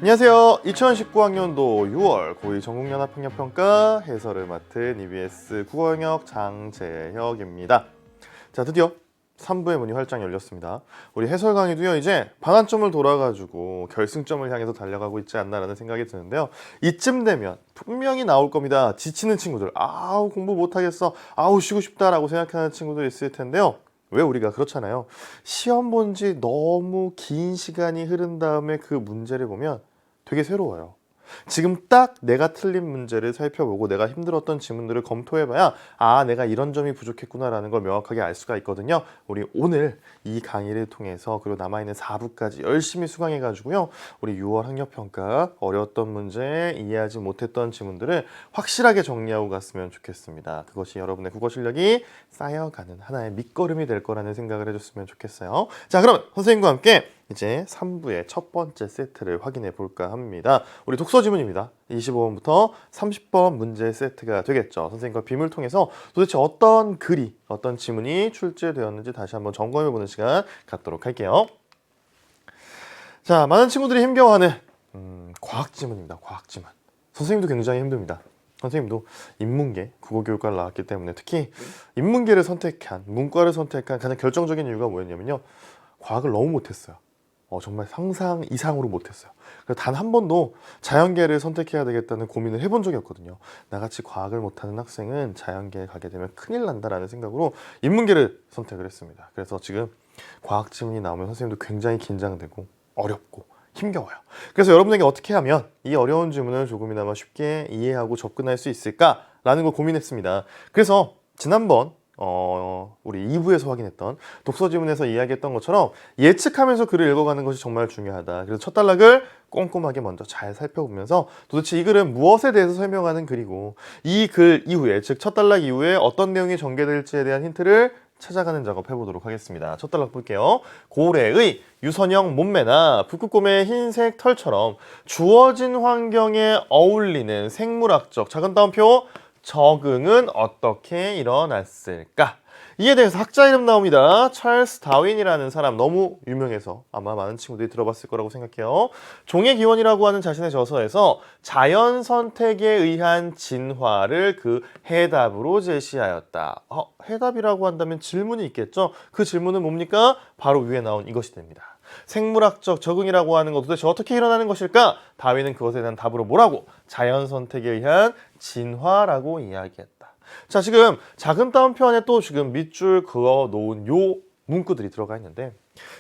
안녕하세요. 2019학년도 6월 고2 전국연합학력평가 해설을 맡은 EBS 국어영역 장재혁입니다. 자, 드디어 3부의 문이 활짝 열렸습니다. 우리 해설 강의도요, 이제 반환점을 돌아가지고 결승점을 향해서 달려가고 있지 않나라는 생각이 드는데요. 이쯤 되면 분명히 나올 겁니다. 지치는 친구들, 아우 공부 못하겠어, 아우 쉬고 싶다라고 생각하는 친구들 있을 텐데요. 왜 우리가 그렇잖아요. 시험 본 지 너무 긴 시간이 흐른 다음에 그 문제를 보면 되게 새로워요. 지금 딱 내가 틀린 문제를 살펴보고 내가 힘들었던 지문들을 검토해봐야 아, 내가 이런 점이 부족했구나라는 걸 명확하게 알 수가 있거든요. 우리 오늘 이 강의를 통해서 그리고 남아있는 4부까지 열심히 수강해가지고요. 우리 6월 학력평가 어려웠던 문제, 이해하지 못했던 지문들을 확실하게 정리하고 갔으면 좋겠습니다. 그것이 여러분의 국어 실력이 쌓여가는 하나의 밑거름이 될 거라는 생각을 해줬으면 좋겠어요. 자, 그럼 선생님과 함께 이제 3부의 첫 번째 세트를 확인해 볼까 합니다. 우리 독서 지문입니다. 25번부터 30번 문제 세트가 되겠죠. 선생님과 빔을 통해서 도대체 어떤 글이, 어떤 지문이 출제되었는지 다시 한번 점검해 보는 시간 갖도록 할게요. 자, 많은 친구들이 힘겨워하는 과학 지문입니다. 과학 지문. 선생님도 굉장히 힘듭니다. 선생님도 인문계, 국어교육과를 나왔기 때문에 특히 인문계를 선택한, 문과를 선택한 가장 결정적인 이유가 뭐였냐면요. 과학을 너무 못했어요. 정말 상상 이상으로 못했어요. 단 한 번도 자연계를 선택해야 되겠다는 고민을 해본 적이 없거든요. 나같이 과학을 못하는 학생은 자연계에 가게 되면 큰일 난다라는 생각으로 인문계를 선택을 했습니다. 그래서 지금 과학 지문이 나오면 선생님도 굉장히 긴장되고 어렵고 힘겨워요. 그래서 여러분에게 어떻게 하면 이 어려운 지문을 조금이나마 쉽게 이해하고 접근할 수 있을까라는 걸 고민했습니다. 그래서 지난번 우리 2부에서 확인했던 독서 지문에서 이야기했던 것처럼 예측하면서 글을 읽어가는 것이 정말 중요하다. 그래서 첫 단락을 꼼꼼하게 먼저 잘 살펴보면서 도대체 이 글은 무엇에 대해서 설명하는 글이고 이 글 이후에, 즉 첫 단락 이후에 어떤 내용이 전개될지에 대한 힌트를 찾아가는 작업 해보도록 하겠습니다. 첫 단락 볼게요. 고래의 유선형 몸매나 북극곰의 흰색 털처럼 주어진 환경에 어울리는 생물학적 작은 따옴표 적응은 어떻게 일어났을까? 이에 대해서 학자 이름 나옵니다. 찰스 다윈이라는 사람, 너무 유명해서 아마 많은 친구들이 들어봤을 거라고 생각해요. 종의 기원이라고 하는 자신의 저서에서 자연 선택에 의한 진화를 그 해답으로 제시하였다. 해답이라고 한다면 질문이 있겠죠? 그 질문은 뭡니까? 바로 위에 나온 이것이 됩니다. 생물학적 적응이라고 하는 것 도대체 어떻게 일어나는 것일까? 다윈은 그것에 대한 답으로 뭐라고? 자연 선택에 의한 진화라고 이야기했다. 자, 지금 작은 따옴표 안에 또 지금 밑줄 그어 놓은 요 문구들이 들어가 있는데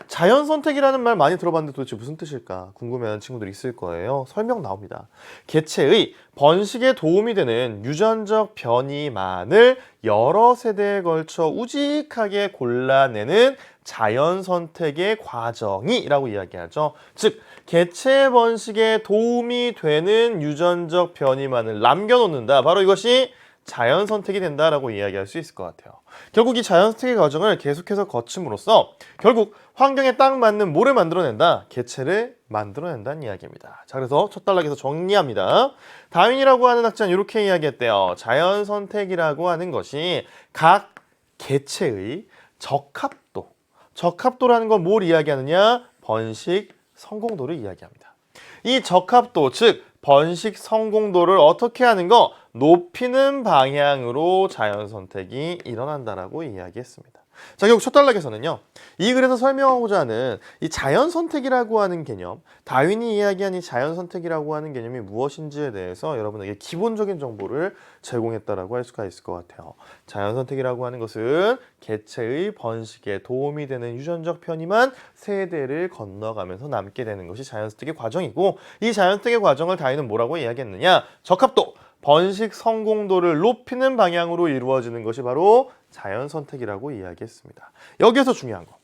자연 선택이라는 말 많이 들어봤는데 도대체 무슨 뜻일까 궁금해하는 친구들이 있을 거예요. 설명 나옵니다. 개체의 번식에 도움이 되는 유전적 변이만을 여러 세대에 걸쳐 우직하게 골라내는 자연 선택의 과정이라고 이야기하죠. 즉 개체 번식에 도움이 되는 유전적 변이만을 남겨놓는다. 바로 이것이 자연 선택이 된다라고 이야기할 수 있을 것 같아요. 결국 이 자연 선택의 과정을 계속해서 거침으로써 결국 환경에 딱 맞는 뭐를 만들어낸다? 개체를 만들어낸다는 이야기입니다. 자, 그래서 첫 단락에서 정리합니다. 다윈이라고 하는 학자는 이렇게 이야기했대요. 자연 선택이라고 하는 것이 각 개체의 적합도, 적합도라는 건 뭘 이야기하느냐? 번식 성공도를 이야기합니다. 이 적합도, 즉 번식 성공도를 어떻게 하는 거? 높이는 방향으로 자연 선택이 일어난다라고 이야기했습니다. 자, 결국 첫 단락에서는요. 이 글에서 설명하고자 하는 이 자연 선택이라고 하는 개념, 다윈이 이야기한 이 자연 선택이라고 하는 개념이 무엇인지에 대해서 여러분에게 기본적인 정보를 제공했다라고 할 수가 있을 것 같아요. 자연 선택이라고 하는 것은 개체의 번식에 도움이 되는 유전적 변이만 세대를 건너가면서 남게 되는 것이 자연 선택의 과정이고, 이 자연 선택의 과정을 다윈은 뭐라고 이야기했느냐? 적합도, 번식 성공도를 높이는 방향으로 이루어지는 것이 바로 자연 선택이라고 이야기했습니다. 여기에서 중요한 거,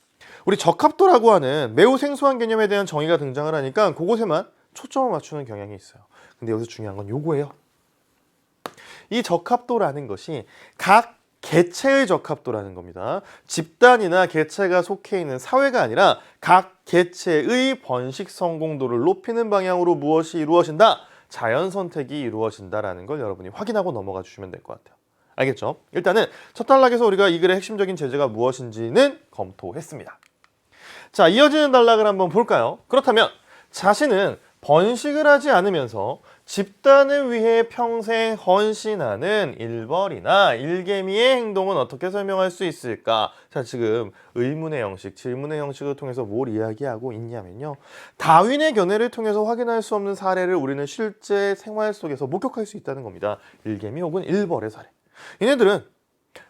우리 적합도라고 하는 매우 생소한 개념에 대한 정의가 등장을 하니까 그곳에만 초점을 맞추는 경향이 있어요. 근데 여기서 중요한 건 요거예요. 이 적합도라는 것이 각 개체의 적합도라는 겁니다. 집단이나 개체가 속해 있는 사회가 아니라 각 개체의 번식 성공도를 높이는 방향으로 무엇이 이루어진다? 자연 선택이 이루어진다라는 걸 여러분이 확인하고 넘어가 주시면 될 것 같아요. 알겠죠? 일단은 첫 단락에서 우리가 이 글의 핵심적인 제재가 무엇인지는 검토했습니다. 자, 이어지는 단락을 한번 볼까요? 그렇다면 자신은 번식을 하지 않으면서 집단을 위해 평생 헌신하는 일벌이나 일개미의 행동은 어떻게 설명할 수 있을까? 자, 지금 의문의 형식, 질문의 형식을 통해서 뭘 이야기하고 있냐면요. 다윈의 견해를 통해서 확인할 수 없는 사례를 우리는 실제 생활 속에서 목격할 수 있다는 겁니다. 일개미 혹은 일벌의 사례. 얘네들은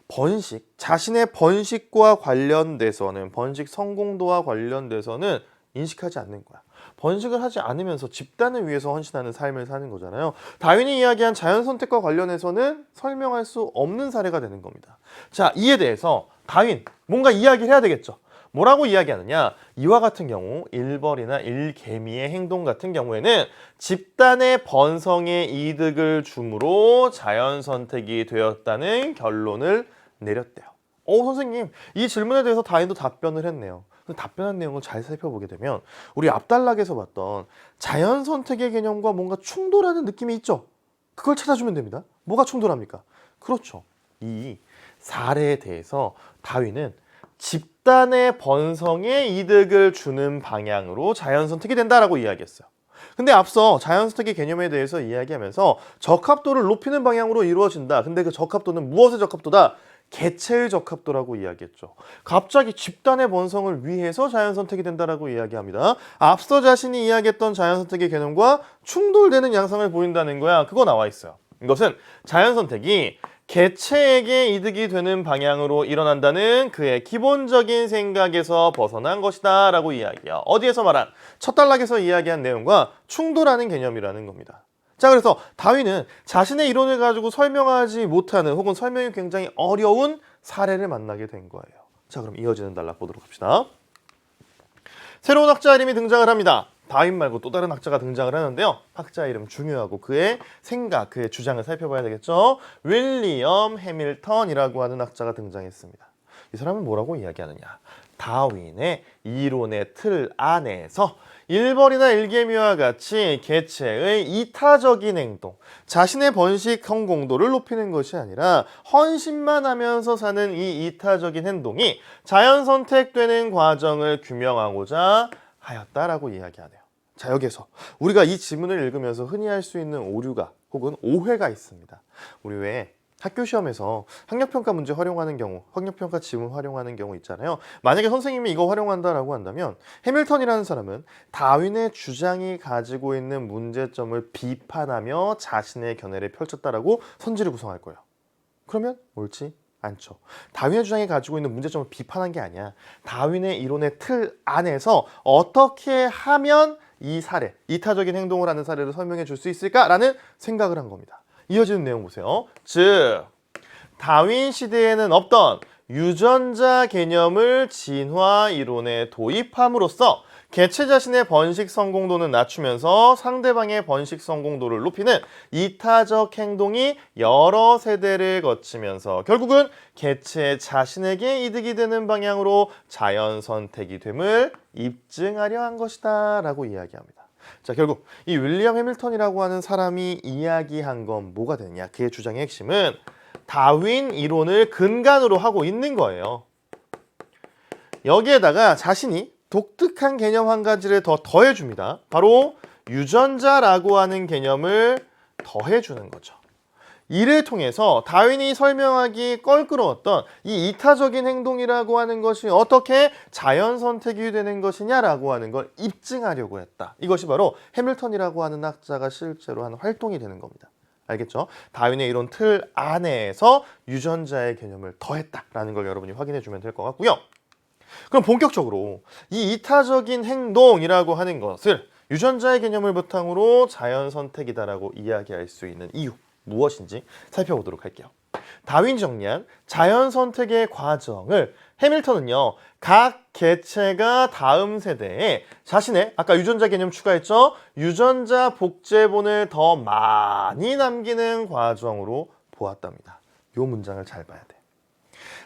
번식, 자신의 번식과 관련돼서는, 번식 성공도와 관련돼서는 인식하지 않는 거야. 번식을 하지 않으면서 집단을 위해서 헌신하는 삶을 사는 거잖아요. 다윈이 이야기한 자연 선택과 관련해서는 설명할 수 없는 사례가 되는 겁니다. 자, 이에 대해서 다윈 뭔가 이야기를 해야 되겠죠. 뭐라고 이야기하느냐? 이와 같은 경우 일벌이나 일개미의 행동 같은 경우에는 집단의 번성에 이득을 주므로 자연 선택이 되었다는 결론을 내렸대요. 선생님, 이 질문에 대해서 다윈도 답변을 했네요. 답변한 내용을 잘 살펴보게 되면 우리 앞단락에서 봤던 자연 선택의 개념과 뭔가 충돌하는 느낌이 있죠. 그걸 찾아주면 됩니다. 뭐가 충돌합니까? 그렇죠. 이 사례에 대해서 다윈은 집단의 번성에 이득을 주는 방향으로 자연 선택이 된다라고 이야기했어요. 근데 앞서 자연 선택의 개념에 대해서 이야기하면서 적합도를 높이는 방향으로 이루어진다. 근데 그 적합도는 무엇의 적합도다? 개체의 적합도라고 이야기했죠. 갑자기 집단의 번성을 위해서 자연 선택이 된다라고 이야기합니다. 앞서 자신이 이야기했던 자연 선택의 개념과 충돌되는 양상을 보인다는 거야. 그거 나와 있어요. 이것은 자연 선택이 개체에게 이득이 되는 방향으로 일어난다는 그의 기본적인 생각에서 벗어난 것이다 라고 이야기해요. 어디에서 말한 첫 단락에서 이야기한 내용과 충돌하는 개념이라는 겁니다. 자, 그래서 다윈은 자신의 이론을 가지고 설명하지 못하는 혹은 설명이 굉장히 어려운 사례를 만나게 된 거예요. 자, 그럼 이어지는 단락 보도록 합시다. 새로운 학자 이름이 등장을 합니다. 다윈 말고 또 다른 학자가 등장을 하는데요. 학자 이름 중요하고 그의 생각, 그의 주장을 살펴봐야 되겠죠. 윌리엄 해밀턴이라고 하는 학자가 등장했습니다. 이 사람은 뭐라고 이야기하느냐? 다윈의 이론의 틀 안에서 일벌이나 일개미와 같이 개체의 이타적인 행동, 자신의 번식 성공도를 높이는 것이 아니라 헌신만 하면서 사는 이 이타적인 행동이 자연 선택되는 과정을 규명하고자 하였다라고 이야기하네요. 자, 여기서 우리가 이 지문을 읽으면서 흔히 할 수 있는 오류가 혹은 오해가 있습니다. 우리 왜 학교 시험에서 학력평가 문제 활용하는 경우, 학력평가 지문 활용하는 경우 있잖아요. 만약에 선생님이 이거 활용한다라고 한다면 해밀턴이라는 사람은 다윈의 주장이 가지고 있는 문제점을 비판하며 자신의 견해를 펼쳤다라고 선지를 구성할 거예요. 그러면 옳지 않죠. 다윈의 주장이 가지고 있는 문제점을 비판한 게 아니야. 다윈의 이론의 틀 안에서 어떻게 하면 이 사례, 이타적인 행동을 하는 사례를 설명해 줄 수 있을까라는 생각을 한 겁니다. 이어지는 내용 보세요. 즉, 다윈 시대에는 없던 유전자 개념을 진화 이론에 도입함으로써 개체 자신의 번식 성공도는 낮추면서 상대방의 번식 성공도를 높이는 이타적 행동이 여러 세대를 거치면서 결국은 개체 자신에게 이득이 되는 방향으로 자연 선택이 됨을 입증하려 한 것이다 라고 이야기합니다. 자, 결국 이 윌리엄 해밀턴이라고 하는 사람이 이야기한 건 뭐가 되느냐? 그의 주장의 핵심은 다윈 이론을 근간으로 하고 있는 거예요. 여기에다가 자신이 독특한 개념 한 가지를 더 더해줍니다. 바로 유전자라고 하는 개념을 더해주는 거죠. 이를 통해서 다윈이 설명하기 껄끄러웠던 이 이타적인 행동이라고 하는 것이 어떻게 자연 선택이 되는 것이냐라고 하는 걸 입증하려고 했다. 이것이 바로 해밀턴이라고 하는 학자가 실제로 하는 활동이 되는 겁니다. 알겠죠? 다윈의 이론 틀 안에서 유전자의 개념을 더했다라는 걸 여러분이 확인해 주면 될 것 같고요. 그럼 본격적으로 이 이타적인 행동이라고 하는 것을 유전자의 개념을 바탕으로 자연 선택이다라고 이야기할 수 있는 이유 무엇인지 살펴보도록 할게요. 다윈이 정리한 자연 선택의 과정을 해밀턴은요, 각 개체가 다음 세대에 자신의 아까 유전자 개념 추가했죠? 유전자 복제본을 더 많이 남기는 과정으로 보았답니다. 이 문장을 잘 봐야 돼.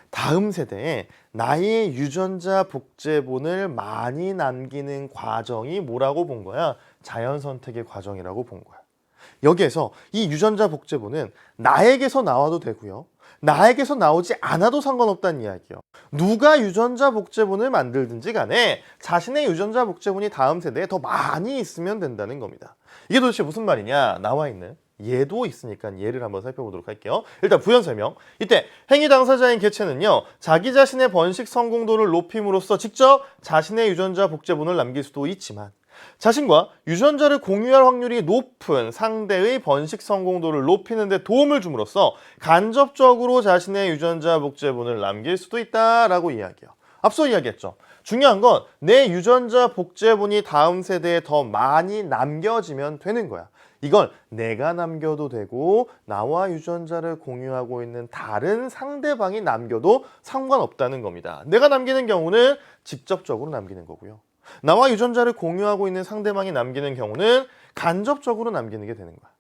다음 세대에 나의 유전자 복제본을 많이 남기는 과정이 뭐라고 본 거야? 자연 선택의 과정이라고 본 거야. 여기에서 이 유전자 복제본은 나에게서 나와도 되고요. 나에게서 나오지 않아도 상관없다는 이야기예요. 누가 유전자 복제본을 만들든지 간에 자신의 유전자 복제본이 다음 세대에 더 많이 있으면 된다는 겁니다. 이게 도대체 무슨 말이냐? 나와 있는 예도 있으니까 예를 한번 살펴보도록 할게요. 일단 부연 설명. 이때 행위 당사자인 개체는요, 자기 자신의 번식 성공도를 높임으로써 직접 자신의 유전자 복제본을 남길 수도 있지만, 자신과 유전자를 공유할 확률이 높은 상대의 번식 성공도를 높이는 데 도움을 줌으로써 간접적으로 자신의 유전자 복제본을 남길 수도 있다라고 이야기해요. 앞서 이야기했죠. 중요한 건 내 유전자 복제본이 다음 세대에 더 많이 남겨지면 되는 거야. 이걸 내가 남겨도 되고 나와 유전자를 공유하고 있는 다른 상대방이 남겨도 상관없다는 겁니다. 내가 남기는 경우는 직접적으로 남기는 거고요. 나와 유전자를 공유하고 있는 상대방이 남기는 경우는 간접적으로 남기는 게 되는 거야.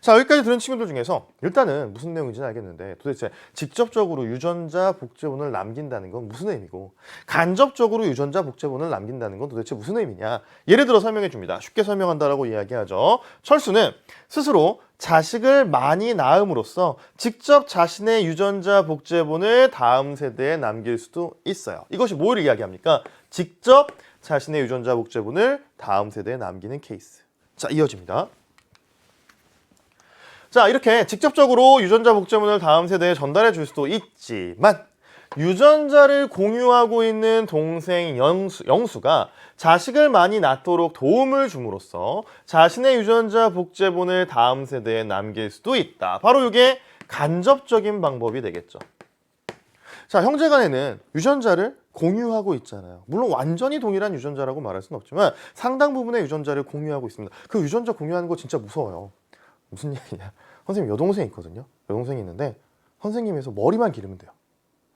자, 여기까지 들은 친구들 중에서 일단은 무슨 내용인지는 알겠는데 도대체 직접적으로 유전자 복제본을 남긴다는 건 무슨 의미고 간접적으로 유전자 복제본을 남긴다는 건 도대체 무슨 의미냐. 예를 들어 설명해 줍니다. 쉽게 설명한다라고 이야기하죠. 철수는 스스로 자식을 많이 낳음으로써 직접 자신의 유전자 복제본을 다음 세대에 남길 수도 있어요. 이것이 뭘 이야기합니까? 직접 자신의 유전자 복제본을 다음 세대에 남기는 케이스. 자, 이어집니다. 자, 이렇게 직접적으로 유전자 복제본을 다음 세대에 전달해 줄 수도 있지만 유전자를 공유하고 있는 동생 영수가 자식을 많이 낳도록 도움을 줌으로써 자신의 유전자 복제본을 다음 세대에 남길 수도 있다. 바로 이게 간접적인 방법이 되겠죠. 자, 형제간에는 유전자를 공유하고 있잖아요. 물론 완전히 동일한 유전자라고 말할 수는 없지만 상당 부분의 유전자를 공유하고 있습니다. 그 유전자 공유하는 거 진짜 무서워요. 무슨 얘기냐? 선생님 여동생이 있거든요. 여동생이 있는데 선생님에서 머리만 기르면 돼요.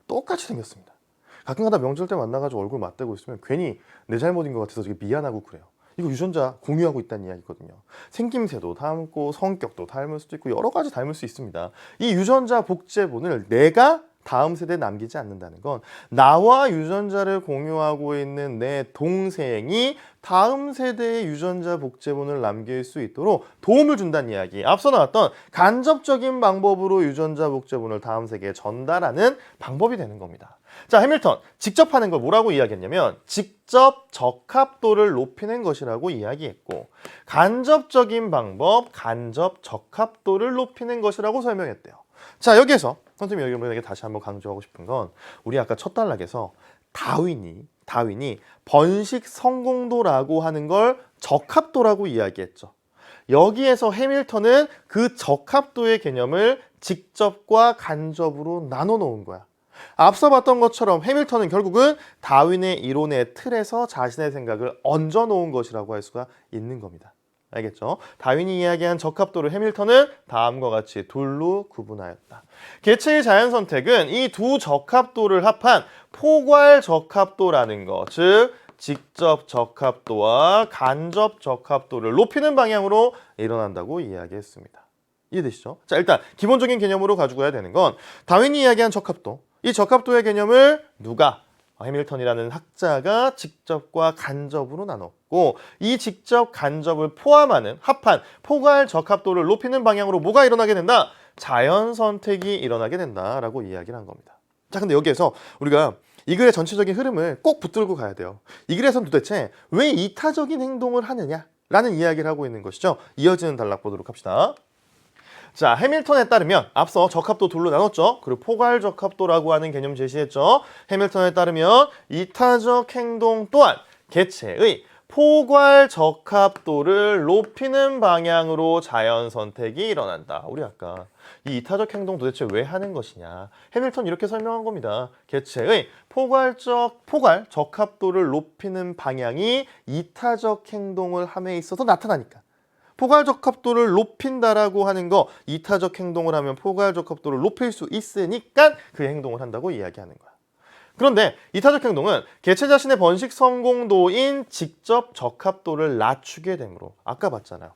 똑같이 생겼습니다. 가끔가다 명절 때 만나가지고 얼굴 맞대고 있으면 괜히 내 잘못인 것 같아서 되게 미안하고 그래요. 이거 유전자 공유하고 있다는 이야기거든요. 생김새도 닮고 성격도 닮을 수도 있고 여러 가지 닮을 수 있습니다. 이 유전자 복제본을 내가 다음 세대에 남기지 않는다는 건 나와 유전자를 공유하고 있는 내 동생이 다음 세대의 유전자 복제본을 남길 수 있도록 도움을 준다는 이야기. 앞서 나왔던 간접적인 방법으로 유전자 복제본을 다음 세대에 전달하는 방법이 되는 겁니다. 자, 해밀턴 직접 하는 걸 뭐라고 이야기했냐면 직접 적합도를 높이는 것이라고 이야기했고 간접적인 방법, 간접 적합도를 높이는 것이라고 설명했대요. 자, 여기에서 선생님이 여러분에게 다시 한번 강조하고 싶은 건 우리 아까 첫 단락에서 다윈이 번식 성공도라고 하는 걸 적합도라고 이야기했죠. 여기에서 해밀턴은 그 적합도의 개념을 직접과 간접으로 나눠 놓은 거야. 앞서 봤던 것처럼 해밀턴은 결국은 다윈의 이론의 틀에서 자신의 생각을 얹어 놓은 것이라고 할 수가 있는 겁니다. 알겠죠? 다윈이 이야기한 적합도를 해밀턴은 다음과 같이 둘로 구분하였다. 개체의 자연 선택은 이 두 적합도를 합한 포괄 적합도라는 것, 즉 직접 적합도와 간접 적합도를 높이는 방향으로 일어난다고 이야기했습니다. 이해되시죠? 자, 일단 기본적인 개념으로 가지고 가야 되는 건 다윈이 이야기한 적합도, 이 적합도의 개념을 누가? 해밀턴이라는 학자가 직접과 간접으로 나눴고 이 직접 간접을 포함하는 합한 포괄 적합도를 높이는 방향으로 뭐가 일어나게 된다? 자연 선택이 일어나게 된다라고 이야기를 한 겁니다. 자, 근데 여기에서 우리가 이 글의 전체적인 흐름을 꼭 붙들고 가야 돼요. 이 글에서는 도대체 왜 이타적인 행동을 하느냐라는 이야기를 하고 있는 것이죠. 이어지는 단락 보도록 합시다. 자, 해밀턴에 따르면 앞서 적합도 둘로 나눴죠. 그리고 포괄 적합도라고 하는 개념 제시했죠. 해밀턴에 따르면 이타적 행동 또한 개체의 포괄 적합도를 높이는 방향으로 자연 선택이 일어난다. 우리 아까 이 이타적 행동 도대체 왜 하는 것이냐. 해밀턴 이렇게 설명한 겁니다. 개체의 포괄 적합도를 높이는 방향이 이타적 행동을 함에 있어서 나타나니까. 포괄 적합도를 높인다라고 하는 거, 이타적 행동을 하면 포괄 적합도를 높일 수 있으니까 그 행동을 한다고 이야기하는 거야. 그런데 이타적 행동은 개체 자신의 번식 성공도인 직접 적합도를 낮추게 되므로 아까 봤잖아요.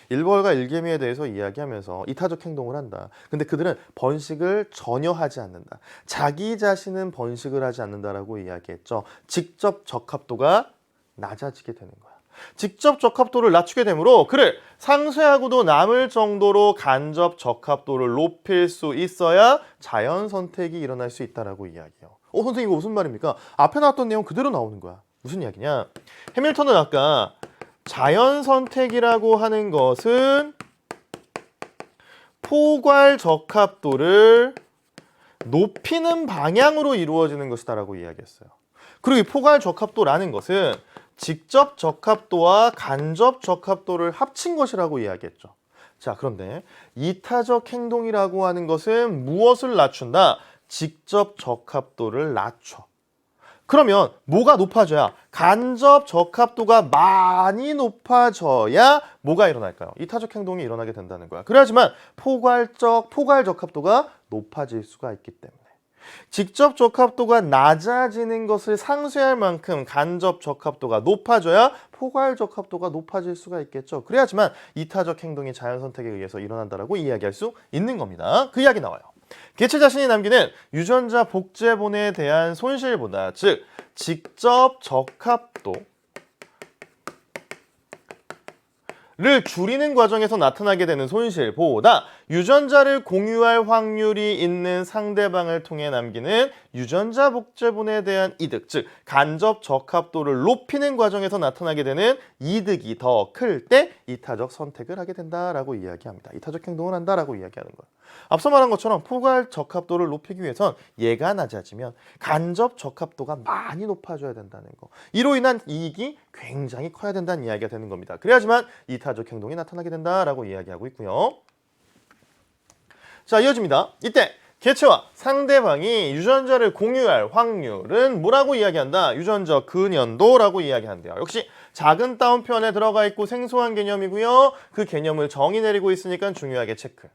일벌과 일개미에 대해서 이야기하면서 이타적 행동을 한다. 근데 그들은 번식을 전혀 하지 않는다. 자기 자신은 번식을 하지 않는다라고 이야기했죠. 직접 적합도가 낮아지게 되는 거야. 직접 적합도를 낮추게 되므로 그를 상쇄하고도 남을 정도로 간접 적합도를 높일 수 있어야 자연 선택이 일어날 수 있다라고 이야기해요. 선생님 이거 무슨 말입니까? 앞에 나왔던 내용 그대로 나오는 거야. 무슨 이야기냐? 해밀턴은 아까 자연 선택이라고 하는 것은 포괄 적합도를 높이는 방향으로 이루어지는 것이다라고 이야기했어요. 그리고 이 포괄 적합도라는 것은 직접 적합도와 간접 적합도를 합친 것이라고 이야기했죠. 자, 그런데 이타적 행동이라고 하는 것은 무엇을 낮춘다? 직접 적합도를 낮춰. 그러면 뭐가 높아져야? 간접 적합도가 많이 높아져야 뭐가 일어날까요? 이타적 행동이 일어나게 된다는 거야. 그래야지만 포괄 적합도가 높아질 수가 있기 때문에. 직접 적합도가 낮아지는 것을 상쇄할 만큼 간접 적합도가 높아져야 포괄 적합도가 높아질 수가 있겠죠. 그래야지만 이타적 행동이 자연 선택에 의해서 일어난다라고 이야기할 수 있는 겁니다. 그 이야기 나와요. 개체 자신이 남기는 유전자 복제본에 대한 손실보다, 즉 직접 적합도를 줄이는 과정에서 나타나게 되는 손실보다 유전자를 공유할 확률이 있는 상대방을 통해 남기는 유전자 복제본에 대한 이득, 즉 간접 적합도를 높이는 과정에서 나타나게 되는 이득이 더 클 때 이타적 선택을 하게 된다라고 이야기합니다. 이타적 행동을 한다라고 이야기하는 거예요. 앞서 말한 것처럼 포괄 적합도를 높이기 위해선 얘가 낮아지면 간접 적합도가 많이 높아져야 된다는 거. 이로 인한 이익이 굉장히 커야 된다는 이야기가 되는 겁니다. 그래야지만 이타적 행동이 나타나게 된다라고 이야기하고 있고요. 자, 이어집니다. 이때 개체와 상대방이 유전자를 공유할 확률은 뭐라고 이야기한다? 유전자 근연도라고 이야기한대요. 역시 작은 따옴표 안에 들어가 있고 생소한 개념이고요. 그 개념을 정의 내리고 있으니까 중요하게 체크.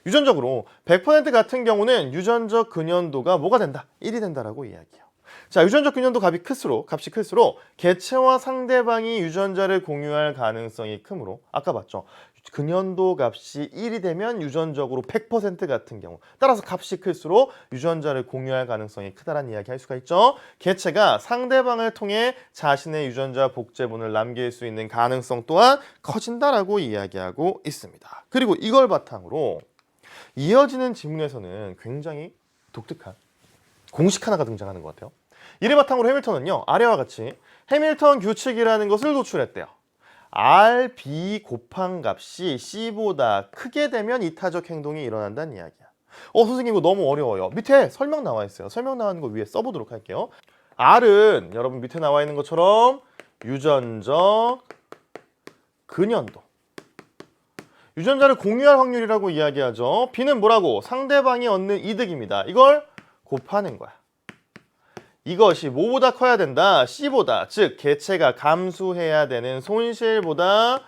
유전적으로 100% 같은 경우는 유전적 근연도가 뭐가 된다? 1이 된다라고 이야기해요. 자, 유전적 근연도 값이 클수록 개체와 상대방이 유전자를 공유할 가능성이 크므로 아까 봤죠? 근연도 값이 1이 되면 유전적으로 100% 같은 경우, 따라서 값이 클수록 유전자를 공유할 가능성이 크다라는 이야기 할 수가 있죠. 개체가 상대방을 통해 자신의 유전자 복제본을 남길 수 있는 가능성 또한 커진다라고 이야기하고 있습니다. 그리고 이걸 바탕으로 이어지는 지문에서는 굉장히 독특한 공식 하나가 등장하는 것 같아요. 이를 바탕으로 해밀턴은요, 아래와 같이 해밀턴 규칙이라는 것을 도출했대요. RB 곱한 값이 C보다 크게 되면 이타적 행동이 일어난다는 이야기야. 선생님 이거 너무 어려워요. 밑에 설명 나와 있어요. 설명 나와 있는 거 위에 써보도록 할게요. R은 여러분 밑에 나와 있는 것처럼 유전적 근연도. 유전자를 공유할 확률이라고 이야기하죠. B는 뭐라고? 상대방이 얻는 이득입니다. 이걸 곱하는 거야. 이것이 뭐보다 커야 된다? C보다, 즉 개체가 감수해야 되는 손실보다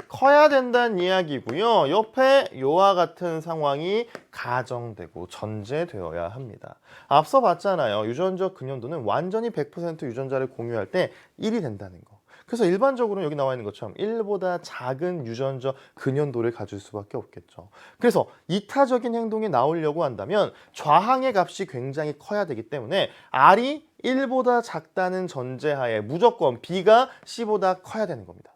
커야 된다는 이야기고요. 옆에 이와 같은 상황이 가정되고 전제되어야 합니다. 앞서 봤잖아요. 유전적 근연도는 완전히 100% 유전자를 공유할 때 1이 된다는 거. 그래서 일반적으로 여기 나와 있는 것처럼 1보다 작은 유전적 근연도를 가질 수밖에 없겠죠. 그래서 이타적인 행동이 나오려고 한다면 좌항의 값이 굉장히 커야 되기 때문에 R이 1보다 작다는 전제하에 무조건 B가 C보다 커야 되는 겁니다.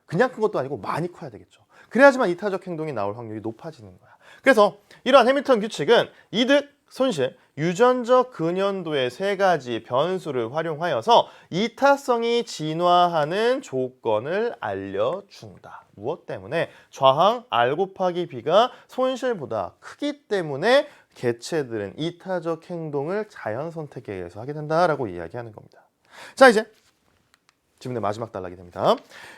그냥 큰 것도 아니고 많이 커야 되겠죠. 그래야지만 이타적 행동이 나올 확률이 높아지는 거야. 그래서 이러한 해밀턴 규칙은 이득, 손실, 유전적 근연도의 세 가지 변수를 활용하여서 이타성이 진화하는 조건을 알려준다. 무엇 때문에? 좌항 R 곱하기 B가 손실보다 크기 때문에 개체들은 이타적 행동을 자연 선택에 의해서 하게 된다라고 이야기하는 겁니다. 자, 이제 지문의 마지막 단락이 됩니다.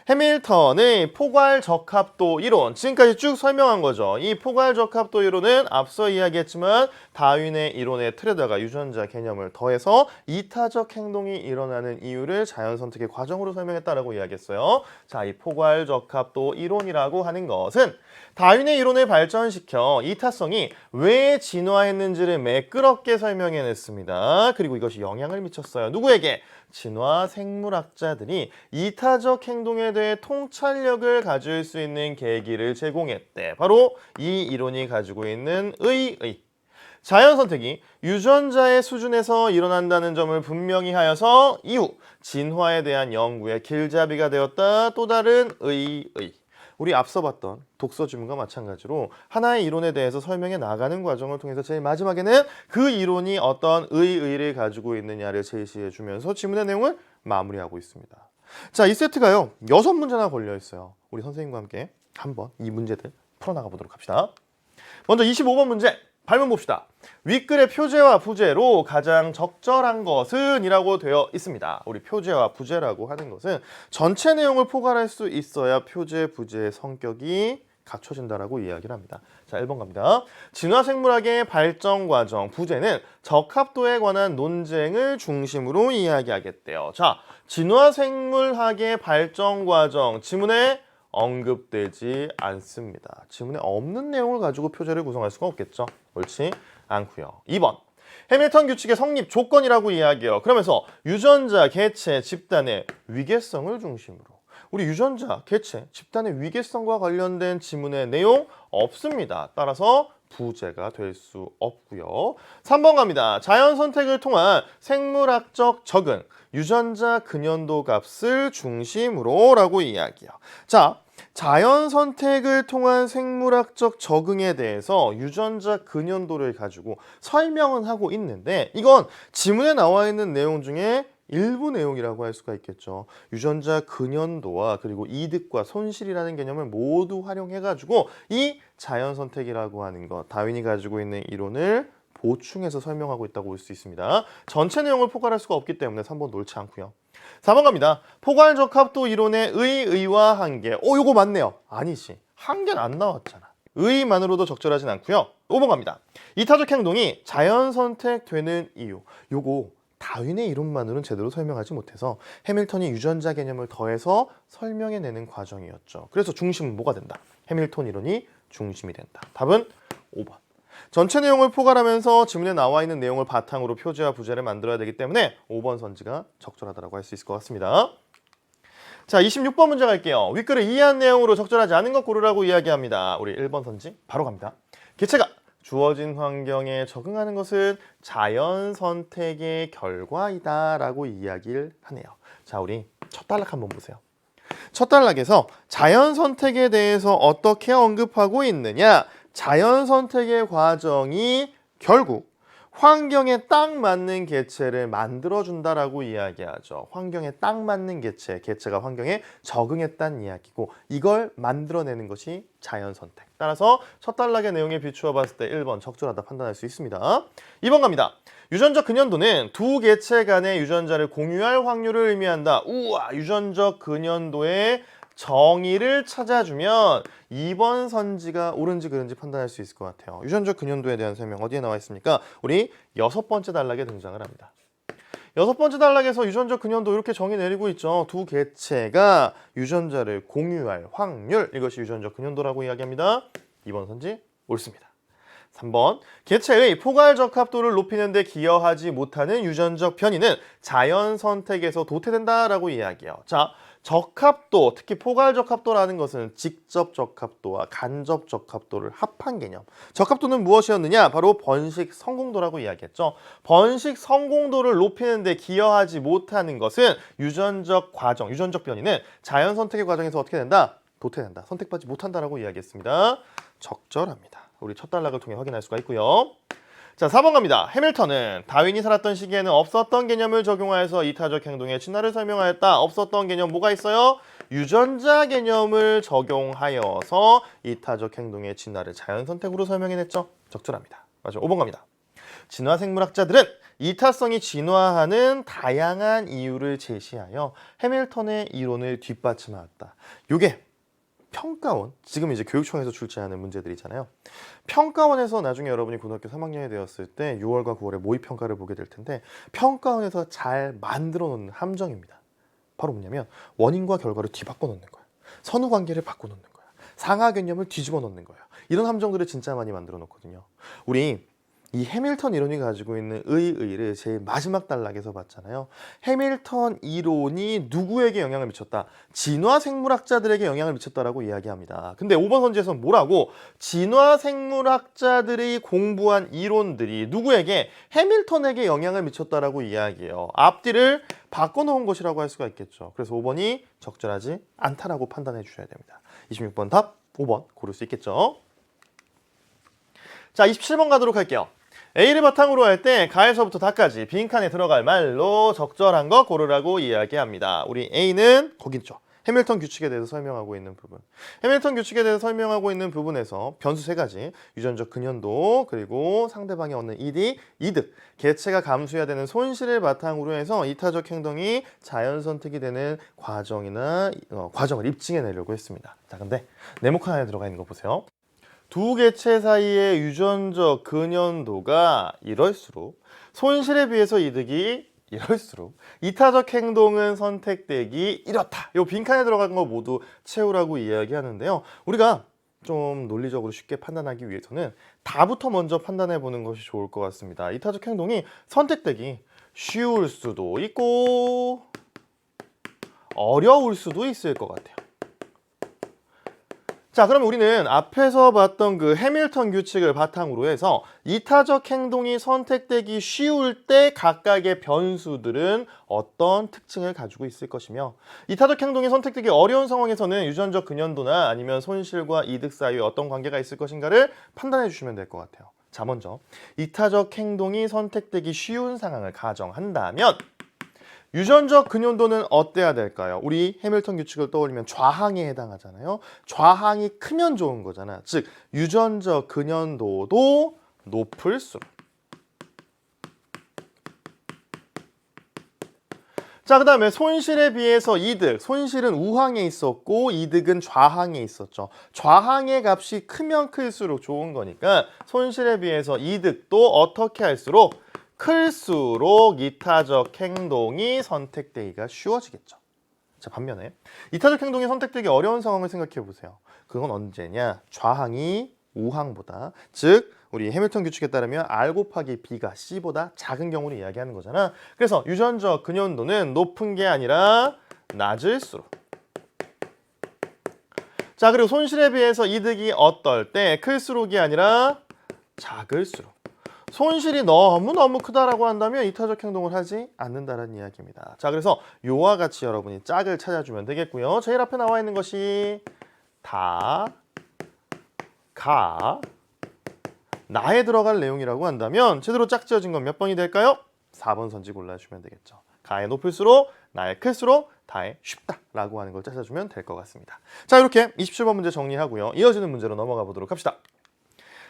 해밀턴의 포괄 적합도 이론, 지금까지 쭉 설명한 거죠. 이 포괄 적합도 이론은 앞서 이야기했지만 다윈의 이론의 틀에다가 유전자 개념을 더해서 이타적 행동이 일어나는 이유를 자연 선택의 과정으로 설명했다라고 이야기했어요. 자, 이 포괄 적합도 이론이라고 하는 것은 다윈의 이론을 발전시켜 이타성이 왜 진화했는지를 매끄럽게 설명해냈습니다. 그리고 이것이 영향을 미쳤어요. 누구에게? 진화 생물학자들이 이타적 행동에 대해 통찰력을 가질 수 있는 계기를 제공했대. 바로 이 이론이 가지고 있는 의의. 자연 선택이 유전자의 수준에서 일어난다는 점을 분명히 하여서 이후 진화에 대한 연구의 길잡이가 되었다. 또 다른 의. 우리 앞서 봤던 독서 지문과 마찬가지로 하나의 이론에 대해서 설명해 나가는 과정을 통해서 제일 마지막에는 그 이론이 어떤 의의를 가지고 있느냐를 제시해 주면서 지문의 내용을 마무리하고 있습니다. 자, 이 세트가요 6문제나 걸려 있어요. 우리 선생님과 함께 한번 이 문제들 풀어나가 보도록 합시다. 먼저 25번 문제 발문 봅시다. 윗글의 표제와 부제로 가장 적절한 것은 이라고 되어 있습니다. 우리 표제와 부제라고 하는 것은 전체 내용을 포괄할 수 있어야 표제, 부제의 성격이 갖춰진다라고 이야기를 합니다. 자, 1번 갑니다. 진화생물학의 발전 과정, 부제는 적합도에 관한 논쟁을 중심으로 이야기하겠대요. 자, 진화생물학의 발전 과정, 지문에 언급되지 않습니다. 지문에 없는 내용을 가지고 표제를 구성할 수가 없겠죠. 옳지 않고요. 2번. 해밀턴 규칙의 성립 조건이라고 이야기해요. 그러면서 유전자, 개체, 집단의 위계성을 중심으로. 우리 유전자, 개체, 집단의 위계성과 관련된 지문의 내용 없습니다. 따라서 부제가 될 수 없고요. 3번 갑니다. 자연 선택을 통한 생물학적 적응, 유전자 근연도 값을 중심으로 라고 이야기해요. 자, 자연 선택을 통한 생물학적 적응에 대해서 유전자 근연도를 가지고 설명은 하고 있는데 이건 지문에 나와 있는 내용 중에 일부 내용이라고 할 수가 있겠죠. 유전자 근연도와 그리고 이득과 손실이라는 개념을 모두 활용해가지고 이 자연 선택이라고 하는 것, 다윈이 가지고 있는 이론을 보충해서 설명하고 있다고 볼 수 있습니다. 전체 내용을 포괄할 수가 없기 때문에 3번 놓지 않고요. 4번 갑니다. 포괄 적합도 이론의 의와 한계. 요거 맞네요. 아니지. 한계는 안 나왔잖아. 의만으로도 적절하진 않고요. 5번 갑니다. 이타적 행동이 자연 선택되는 이유. 요거 다윈의 이론만으로는 제대로 설명하지 못해서 해밀턴이 유전자 개념을 더해서 설명해내는 과정이었죠. 그래서 중심은 뭐가 된다? 해밀턴 이론이 중심이 된다. 답은 5번. 전체 내용을 포괄하면서 지문에 나와 있는 내용을 바탕으로 표제와 부제를 만들어야 되기 때문에 5번 선지가 적절하다고 할 수 있을 것 같습니다. 자, 26번 문제 갈게요. 윗글을 이해한 내용으로 적절하지 않은 것 고르라고 이야기합니다. 우리 1번 선지 바로 갑니다. 개체가 주어진 환경에 적응하는 것은 자연 선택의 결과이다 라고 이야기를 하네요. 자, 우리 첫 단락 한번 보세요. 첫 단락에서 자연 선택에 대해서 어떻게 언급하고 있느냐? 자연 선택의 과정이 결국 환경에 딱 맞는 개체를 만들어준다라고 이야기하죠. 환경에 딱 맞는 개체, 개체가 환경에 적응했다는 이야기고 이걸 만들어내는 것이 자연 선택. 따라서 첫 단락의 내용에 비추어 봤을 때 1번 적절하다 판단할 수 있습니다. 2번 갑니다. 유전적 근연도는 두 개체 간의 유전자를 공유할 확률을 의미한다. 우와, 유전적 근연도의 정의를 찾아주면 2번 선지가 옳은지 그른지 판단할 수 있을 것 같아요. 유전적 근연도에 대한 설명 어디에 나와 있습니까? 우리 6번째 단락에 등장을 합니다. 6번째 단락에서 유전적 근연도 이렇게 정의 내리고 있죠. 두 개체가 유전자를 공유할 확률, 이것이 유전적 근연도라고 이야기합니다. 2번 선지 옳습니다. 3번, 개체의 포괄 적합도를 높이는 데 기여하지 못하는 유전적 변이는 자연 선택에서 도태된다라고 이야기해요. 자, 적합도, 특히 포괄 적합도라는 것은 직접 적합도와 간접 적합도를 합한 개념. 적합도는 무엇이었느냐? 바로 번식 성공도라고 이야기했죠. 번식 성공도를 높이는 데 기여하지 못하는 것은 유전적 과정, 유전적 변이는 자연 선택의 과정에서 어떻게 된다? 도태된다. 선택받지 못한다라고 이야기했습니다. 적절합니다. 우리 첫 단락을 통해 확인할 수가 있고요. 자, 4번 갑니다. 해밀턴은 다윈이 살았던 시기에는 없었던 개념을 적용하여서 이타적 행동의 진화를 설명하였다. 없었던 개념 뭐가 있어요? 유전자 개념을 적용하여서 이타적 행동의 진화를 자연 선택으로 설명해냈죠. 적절합니다. 맞아. 5번 갑니다. 진화 생물학자들은 이타성이 진화하는 다양한 이유를 제시하여 해밀턴의 이론을 뒷받침하였다. 요게 평가원, 지금 이제 교육청에서 출제하는 문제들이잖아요. 평가원에서 나중에 여러분이 고등학교 3학년이 되었을 때 6월과 9월에 모의평가를 보게 될 텐데 평가원에서 잘 만들어 놓는 함정입니다. 바로 뭐냐면 원인과 결과를 뒤바꿔 놓는 거야. 선후관계를 바꿔 놓는 거야. 상하 개념을 뒤집어 놓는 거야. 이런 함정들을 진짜 많이 만들어 놓거든요. 우리 이 해밀턴 이론이 가지고 있는 의의를 제일 마지막 단락에서 봤잖아요. 해밀턴 이론이 누구에게 영향을 미쳤다? 진화 생물학자들에게 영향을 미쳤다라고 이야기합니다. 근데 5번 선지에서는 뭐라고? 진화 생물학자들이 공부한 이론들이 누구에게? 해밀턴에게 영향을 미쳤다라고 이야기해요. 앞뒤를 바꿔놓은 것이라고 할 수가 있겠죠. 그래서 5번이 적절하지 않다라고 판단해 주셔야 됩니다. 26번 답 5번 고를 수 있겠죠. 자, 27번 가도록 할게요. A를 바탕으로 할 때 가에서부터 다까지 빈칸에 들어갈 말로 적절한 거 고르라고 이야기합니다. 우리 A는 거기 있죠. 해밀턴 규칙에 대해서 설명하고 있는 부분. 해밀턴 규칙에 대해서 설명하고 있는 부분에서 변수 세 가지, 유전적 근연도, 그리고 상대방이 얻는 이득, 개체가 감수해야 되는 손실을 바탕으로 해서 이타적 행동이 자연 선택이 되는 과정을 입증해내려고 했습니다. 자, 근데 네모칸 안에 들어가 있는 거 보세요. 두 개체 사이의 유전적 근연도가 이럴수록 손실에 비해서 이득이 이럴수록 이타적 행동은 선택되기 이렇다. 이 빈칸에 들어간 거 모두 채우라고 이야기하는데요. 우리가 좀 논리적으로 쉽게 판단하기 위해서는 다부터 먼저 판단해 보는 것이 좋을 것 같습니다. 이타적 행동이 선택되기 쉬울 수도 있고 어려울 수도 있을 것 같아요. 자, 그럼 우리는 앞에서 봤던 그 해밀턴 규칙을 바탕으로 해서 이타적 행동이 선택되기 쉬울 때 각각의 변수들은 어떤 특징을 가지고 있을 것이며 이타적 행동이 선택되기 어려운 상황에서는 유전적 근연도나 아니면 손실과 이득 사이에 어떤 관계가 있을 것인가를 판단해 주시면 될 것 같아요. 자, 먼저 이타적 행동이 선택되기 쉬운 상황을 가정한다면 유전적 근연도는 어때야 될까요? 우리 해밀턴 규칙을 떠올리면 좌항에 해당하잖아요. 좌항이 크면 좋은 거잖아. 즉 유전적 근연도도 높을수록. 자, 그 다음에 손실에 비해서 이득. 손실은 우항에 있었고 이득은 좌항에 있었죠. 좌항의 값이 크면 클수록 좋은 거니까 손실에 비해서 이득도 어떻게 할수록 클수록 이타적 행동이 선택되기가 쉬워지겠죠. 자, 반면에 이타적 행동이 선택되기 어려운 상황을 생각해 보세요. 그건 언제냐? 좌항이 우항보다, 즉 우리 해밀턴 규칙에 따르면 R 곱하기 B가 C보다 작은 경우를 이야기하는 거잖아. 그래서 유전적 근연도는 높은 게 아니라 낮을수록. 자, 그리고 손실에 비해서 이득이 어떨 때? 클수록이 아니라 작을수록. 손실이 너무너무 크다라고 한다면 이타적 행동을 하지 않는다는 이야기입니다. 자, 그래서 요와 같이 여러분이 짝을 찾아주면 되겠고요. 제일 앞에 나와 있는 것이 다, 가, 나에 들어갈 내용이라고 한다면 제대로 짝 지어진 건 몇 번이 될까요? 4번 선지 골라주시면 되겠죠. 가에 높을수록, 나에 클수록, 다에 쉽다라고 하는 걸 찾아주면 될 것 같습니다. 자, 이렇게 27번 문제 정리하고요. 이어지는 문제로 넘어가 보도록 합시다.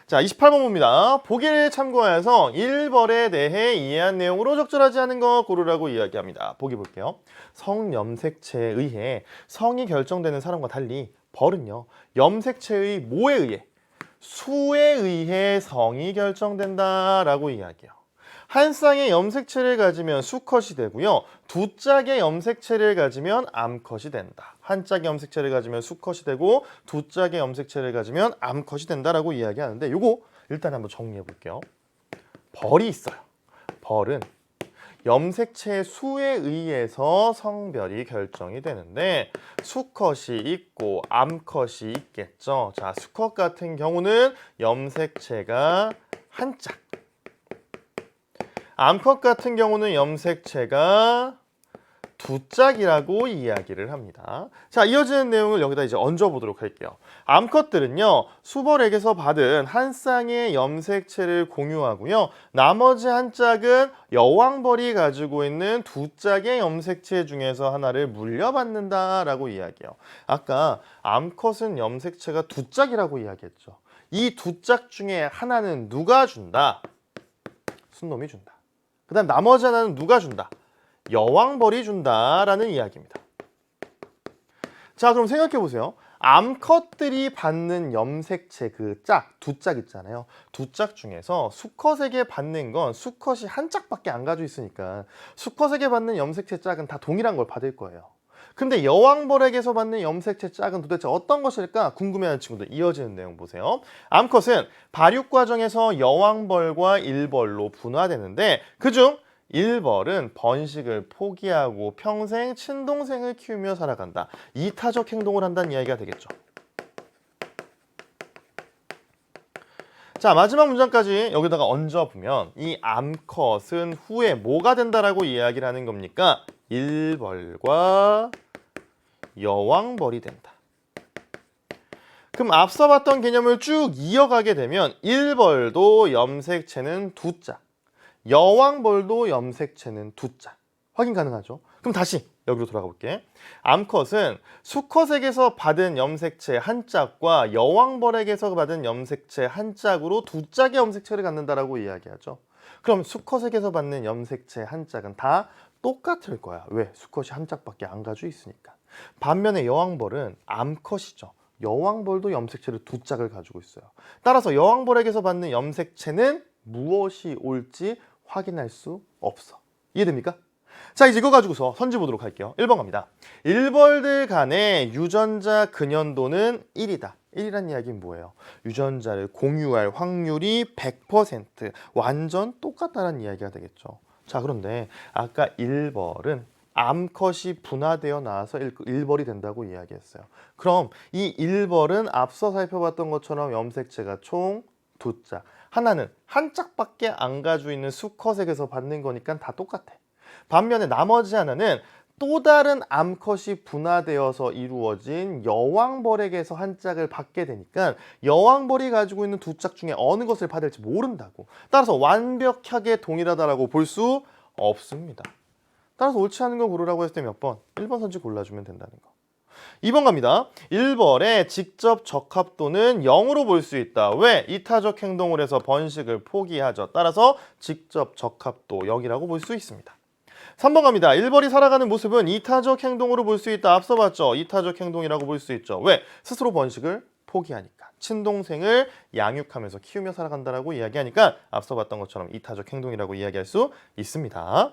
자, 28번 봅니다. 보기를 참고하여서 1벌에 대해 이해한 내용으로 적절하지 않은 거 고르라고 이야기합니다. 보기 볼게요. 성염색체에 의해 성이 결정되는 사람과 달리 벌은요, 염색체의 뭐에 의해? 수에 의해 성이 결정된다라고 이야기해요. 한 쌍의 염색체를 가지면 수컷이 되고요. 두 짝의 염색체를 가지면 암컷이 된다. 한 짝의 염색체를 가지면 수컷이 되고 두 짝의 염색체를 가지면 암컷이 된다라고 이야기하는데 요거 일단 한번 정리해 볼게요. 벌이 있어요. 벌은 염색체의 수에 의해서 성별이 결정이 되는데 수컷이 있고 암컷이 있겠죠. 자, 수컷 같은 경우는 염색체가 한 짝. 암컷 같은 경우는 염색체가 두 짝이라고 이야기를 합니다. 자, 이어지는 내용을 여기다 이제 얹어보도록 할게요. 암컷들은요, 수벌에게서 받은 한 쌍의 염색체를 공유하고요. 나머지 한 짝은 여왕벌이 가지고 있는 두 짝의 염색체 중에서 하나를 물려받는다라고 이야기해요. 아까 암컷은 염색체가 두 짝이라고 이야기했죠. 이 두 짝 중에 하나는 누가 준다? 순놈이 준다. 그 다음 나머지 하나는 누가 준다? 여왕벌이 준다라는 이야기입니다. 자, 그럼 생각해 보세요. 암컷들이 받는 염색체 그 짝, 두 짝 있잖아요. 두 짝 중에서 수컷에게 받는 건 수컷이 한 짝밖에 안 가지고 있으니까 수컷에게 받는 염색체 짝은 다 동일한 걸 받을 거예요. 근데 여왕벌에게서 받는 염색체 짝은 도대체 어떤 것일까 궁금해하는 친구들 이어지는 내용 보세요. 암컷은 발육 과정에서 여왕벌과 일벌로 분화되는데 그중 일벌은 번식을 포기하고 평생 친동생을 키우며 살아간다. 이타적 행동을 한다는 이야기가 되겠죠. 자, 마지막 문장까지 여기다가 얹어보면 이 암컷은 후에 뭐가 된다라고 이야기를 하는 겁니까? 일벌과 여왕벌이 된다. 그럼 앞서 봤던 개념을 쭉 이어가게 되면 일벌도 염색체는 두 짝, 여왕벌도 염색체는 두 짝. 확인 가능하죠? 그럼 다시 여기로 돌아가 볼게. 암컷은 수컷에게서 받은 염색체 한 짝과 여왕벌에게서 받은 염색체 한 짝으로 두 짝의 염색체를 갖는다라고 이야기하죠. 그럼 수컷에게서 받는 염색체 한 짝은 다 똑같을 거야. 왜? 수컷이 한 짝밖에 안 가지고 있으니까. 반면에 여왕벌은 암컷이죠. 여왕벌도 염색체를 두 짝을 가지고 있어요. 따라서 여왕벌에게서 받는 염색체는 무엇이 옳지 확인할 수 없어. 이해됩니까? 자, 이제 이거 가지고서 선지 보도록 할게요. 1번 갑니다. 일벌들 간의 유전자 근연도는 1이다. 1이란 이야기는 뭐예요? 유전자를 공유할 확률이 100% 완전 똑같다는 이야기가 되겠죠. 자, 그런데 아까 일벌은 암컷이 분화되어 나와서 일벌이 된다고 이야기했어요. 그럼 이 일벌은 앞서 살펴봤던 것처럼 염색체가 총 두 짝. 하나는 한 짝밖에 안 가지고 있는 수컷에게서 받는 거니까 다 똑같아. 반면에 나머지 하나는 또 다른 암컷이 분화되어서 이루어진 여왕벌에게서 한 짝을 받게 되니까 여왕벌이 가지고 있는 두 짝 중에 어느 것을 받을지 모른다고. 따라서 완벽하게 동일하다라고 볼 수 없습니다. 따라서 옳지 않은 거 고르라고 했을 때 몇 번? 1번 선지 골라주면 된다는 거. 2번 갑니다. 일벌의 직접 적합도는 0으로 볼 수 있다. 왜? 이타적 행동을 해서 번식을 포기하죠. 따라서 직접 적합도 0이라고 볼 수 있습니다. 3번 갑니다. 일벌이 살아가는 모습은 이타적 행동으로 볼 수 있다. 앞서 봤죠? 이타적 행동이라고 볼 수 있죠. 왜? 스스로 번식을 포기하니까. 친동생을 양육하면서 키우며 살아간다라고 이야기하니까 앞서 봤던 것처럼 이타적 행동이라고 이야기할 수 있습니다.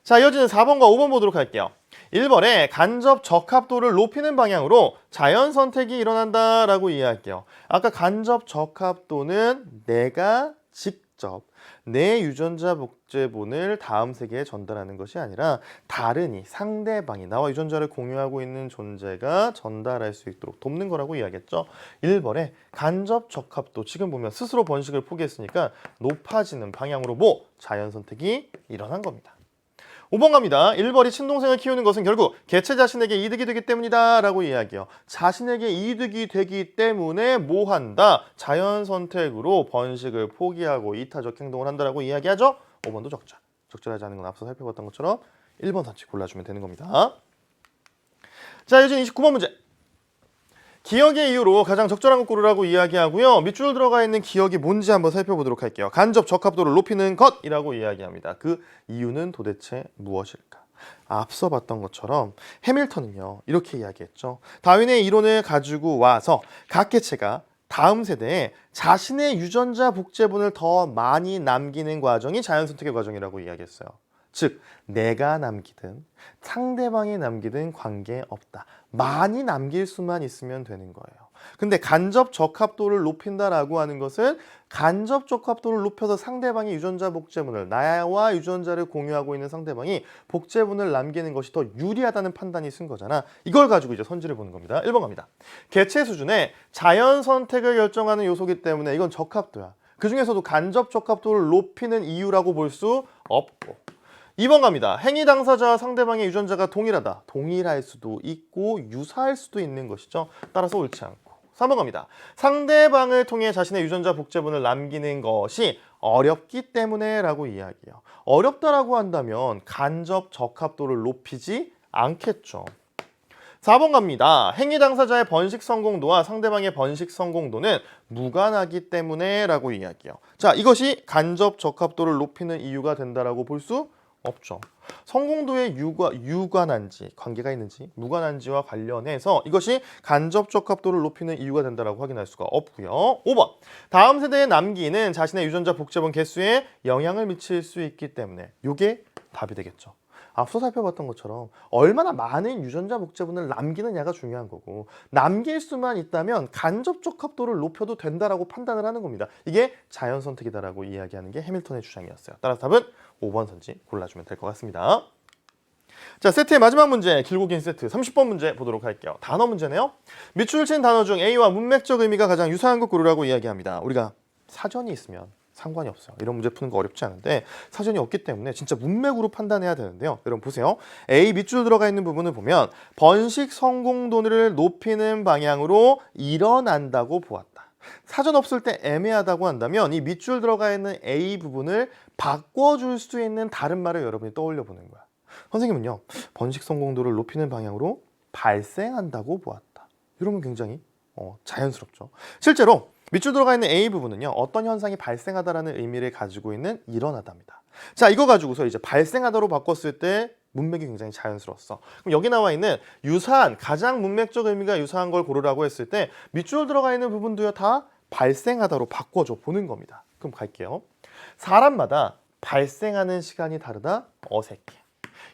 자, 이어지는 4번과 5번 보도록 할게요. 1번에 간접 적합도를 높이는 방향으로 자연 선택이 일어난다라고 이해할게요. 아까 간접 적합도는 내가 직접 내 유전자 복제본을 다음 세계에 전달하는 것이 아니라 다른이 상대방이 나와 유전자를 공유하고 있는 존재가 전달할 수 있도록 돕는 거라고 이야기했죠. 1번에 간접 적합도 지금 보면 스스로 번식을 포기했으니까 높아지는 방향으로 뭐? 자연 선택이 일어난 겁니다. 5번 갑니다. 일벌이 친동생을 키우는 것은 결국 개체 자신에게 이득이 되기 때문이다 라고 이야기해요. 자신에게 이득이 되기 때문에 뭐 한다? 자연 선택으로 번식을 포기하고 이타적 행동을 한다라고 이야기하죠. 5번도 적절. 적절하지 않은 건 앞서 살펴봤던 것처럼 1번 선지 골라주면 되는 겁니다. 자, 이제 29번 문제. 기억의 이유로 가장 적절한 것 고르라고 이야기하고요. 밑줄 들어가 있는 기억이 뭔지 한번 살펴보도록 할게요. 간접 적합도를 높이는 것이라고 이야기합니다. 그 이유는 도대체 무엇일까? 앞서 봤던 것처럼 해밀턴은요. 이렇게 이야기했죠. 다윈의 이론을 가지고 와서 각 개체가 다음 세대에 자신의 유전자 복제본을 더 많이 남기는 과정이 자연선택의 과정이라고 이야기했어요. 즉, 내가 남기든 상대방이 남기든 관계없다. 많이 남길 수만 있으면 되는 거예요. 근데 간접 적합도를 높인다라고 하는 것은 간접 적합도를 높여서 상대방이 유전자 복제본을 나와 유전자를 공유하고 있는 상대방이 복제본을 남기는 것이 더 유리하다는 판단이 쓴 거잖아. 이걸 가지고 이제 선지를 보는 겁니다. 1번 갑니다. 개체 수준에 자연 선택을 결정하는 요소이기 때문에 이건 적합도야. 그 중에서도 간접 적합도를 높이는 이유라고 볼 수 없고 2번 갑니다. 행위 당사자와 상대방의 유전자가 동일하다. 동일할 수도 있고 유사할 수도 있는 것이죠. 따라서 옳지 않고 3번 갑니다. 상대방을 통해 자신의 유전자 복제본을 남기는 것이 어렵기 때문에 라고 이야기해요. 어렵다라고 한다면 간접 적합도를 높이지 않겠죠. 4번 갑니다. 행위 당사자의 번식 성공도와 상대방의 번식 성공도는 무관하기 때문에 라고 이야기해요. 자, 이것이 간접 적합도를 높이는 이유가 된다라고 볼 수 없죠. 성공도에 유관한지, 관계가 있는지, 무관한지와 관련해서 이것이 간접 적합도를 높이는 이유가 된다라고 확인할 수가 없고요. 5번. 다음 세대에 남기는 자신의 유전자 복제본 개수에 영향을 미칠 수 있기 때문에 이게 답이 되겠죠. 앞서 살펴봤던 것처럼 얼마나 많은 유전자 복제분을 남기느냐가 중요한 거고, 남길 수만 있다면 간접 적합도를 높여도 된다라고 판단을 하는 겁니다. 이게 자연 선택이다라고 이야기하는 게 해밀턴의 주장이었어요. 따라서 답은 5번 선지 골라주면 될 것 같습니다. 자, 세트의 마지막 문제, 길고 긴 세트 30번 문제 보도록 할게요. 단어 문제네요. 밑줄 친 단어 중 A와 문맥적 의미가 가장 유사한 것 고르라고 이야기합니다. 우리가 사전이 있으면 상관이 없어요. 이런 문제 푸는 거 어렵지 않은데 사전이 없기 때문에 진짜 문맥으로 판단해야 되는데요. 여러분 보세요. A 밑줄 들어가 있는 부분을 보면 번식 성공도를 높이는 방향으로 일어난다고 보았다. 사전 없을 때 애매하다고 한다면 이 밑줄 들어가 있는 A 부분을 바꿔줄 수 있는 다른 말을 여러분이 떠올려 보는 거야. 선생님은요, 번식 성공도를 높이는 방향으로 발생한다고 보았다. 이러면 굉장히 자연스럽죠. 실제로 밑줄 들어가 있는 A 부분은요, 어떤 현상이 발생하다라는 의미를 가지고 있는 일어나다입니다. 자, 이거 가지고서 이제 발생하다로 바꿨을 때 문맥이 굉장히 자연스러웠어. 그럼 여기 나와 있는 유사한, 가장 문맥적 의미가 유사한 걸 고르라고 했을 때 밑줄 들어가 있는 부분도요, 다 발생하다로 바꿔줘 보는 겁니다. 그럼 갈게요. 사람마다 발생하는 시간이 다르다, 어색해.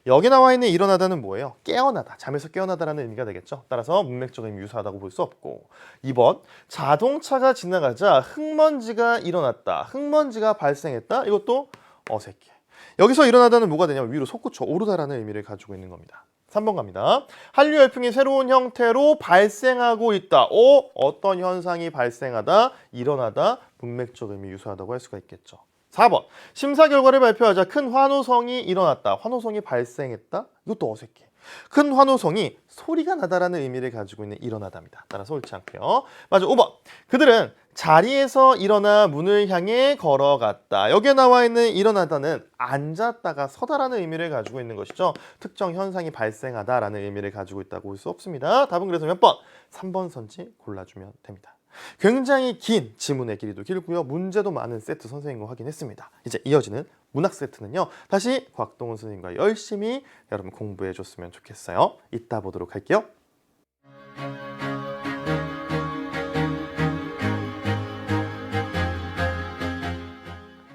여기 나와 있는 일어나다는 뭐예요? 깨어나다, 잠에서 깨어나다라는 의미가 되겠죠. 따라서 문맥적 의미 유사하다고 볼 수 없고, 2번 자동차가 지나가자 흙먼지가 일어났다, 흙먼지가 발생했다. 이것도 어색해. 여기서 일어나다는 뭐가 되냐면 위로 솟구쳐 오르다라는 의미를 가지고 있는 겁니다. 3번 갑니다. 한류 열풍이 새로운 형태로 발생하고 있다. 어떤 현상이 발생하다, 일어나다, 문맥적 의미 유사하다고 할 수가 있겠죠. 4번 심사 결과를 발표하자 큰 환호성이 일어났다, 환호성이 발생했다. 이것도 어색해. 큰 환호성이 소리가 나다라는 의미를 가지고 있는 일어나다입니다. 따라서 옳지 않고요. 맞아. 5번 그들은 자리에서 일어나 문을 향해 걸어갔다. 여기에 나와 있는 일어나다는 앉았다가 서다라는 의미를 가지고 있는 것이죠. 특정 현상이 발생하다라는 의미를 가지고 있다고 볼 수 없습니다. 답은 그래서 몇 번? 3번 선지 골라주면 됩니다. 굉장히 긴 지문의 길이도 길고요. 문제도 많은 세트 선생님과 확인했습니다. 이제 이어지는 문학 세트는요, 다시 곽동훈 선생님과 열심히 여러분 공부해 줬으면 좋겠어요. 이따 보도록 할게요.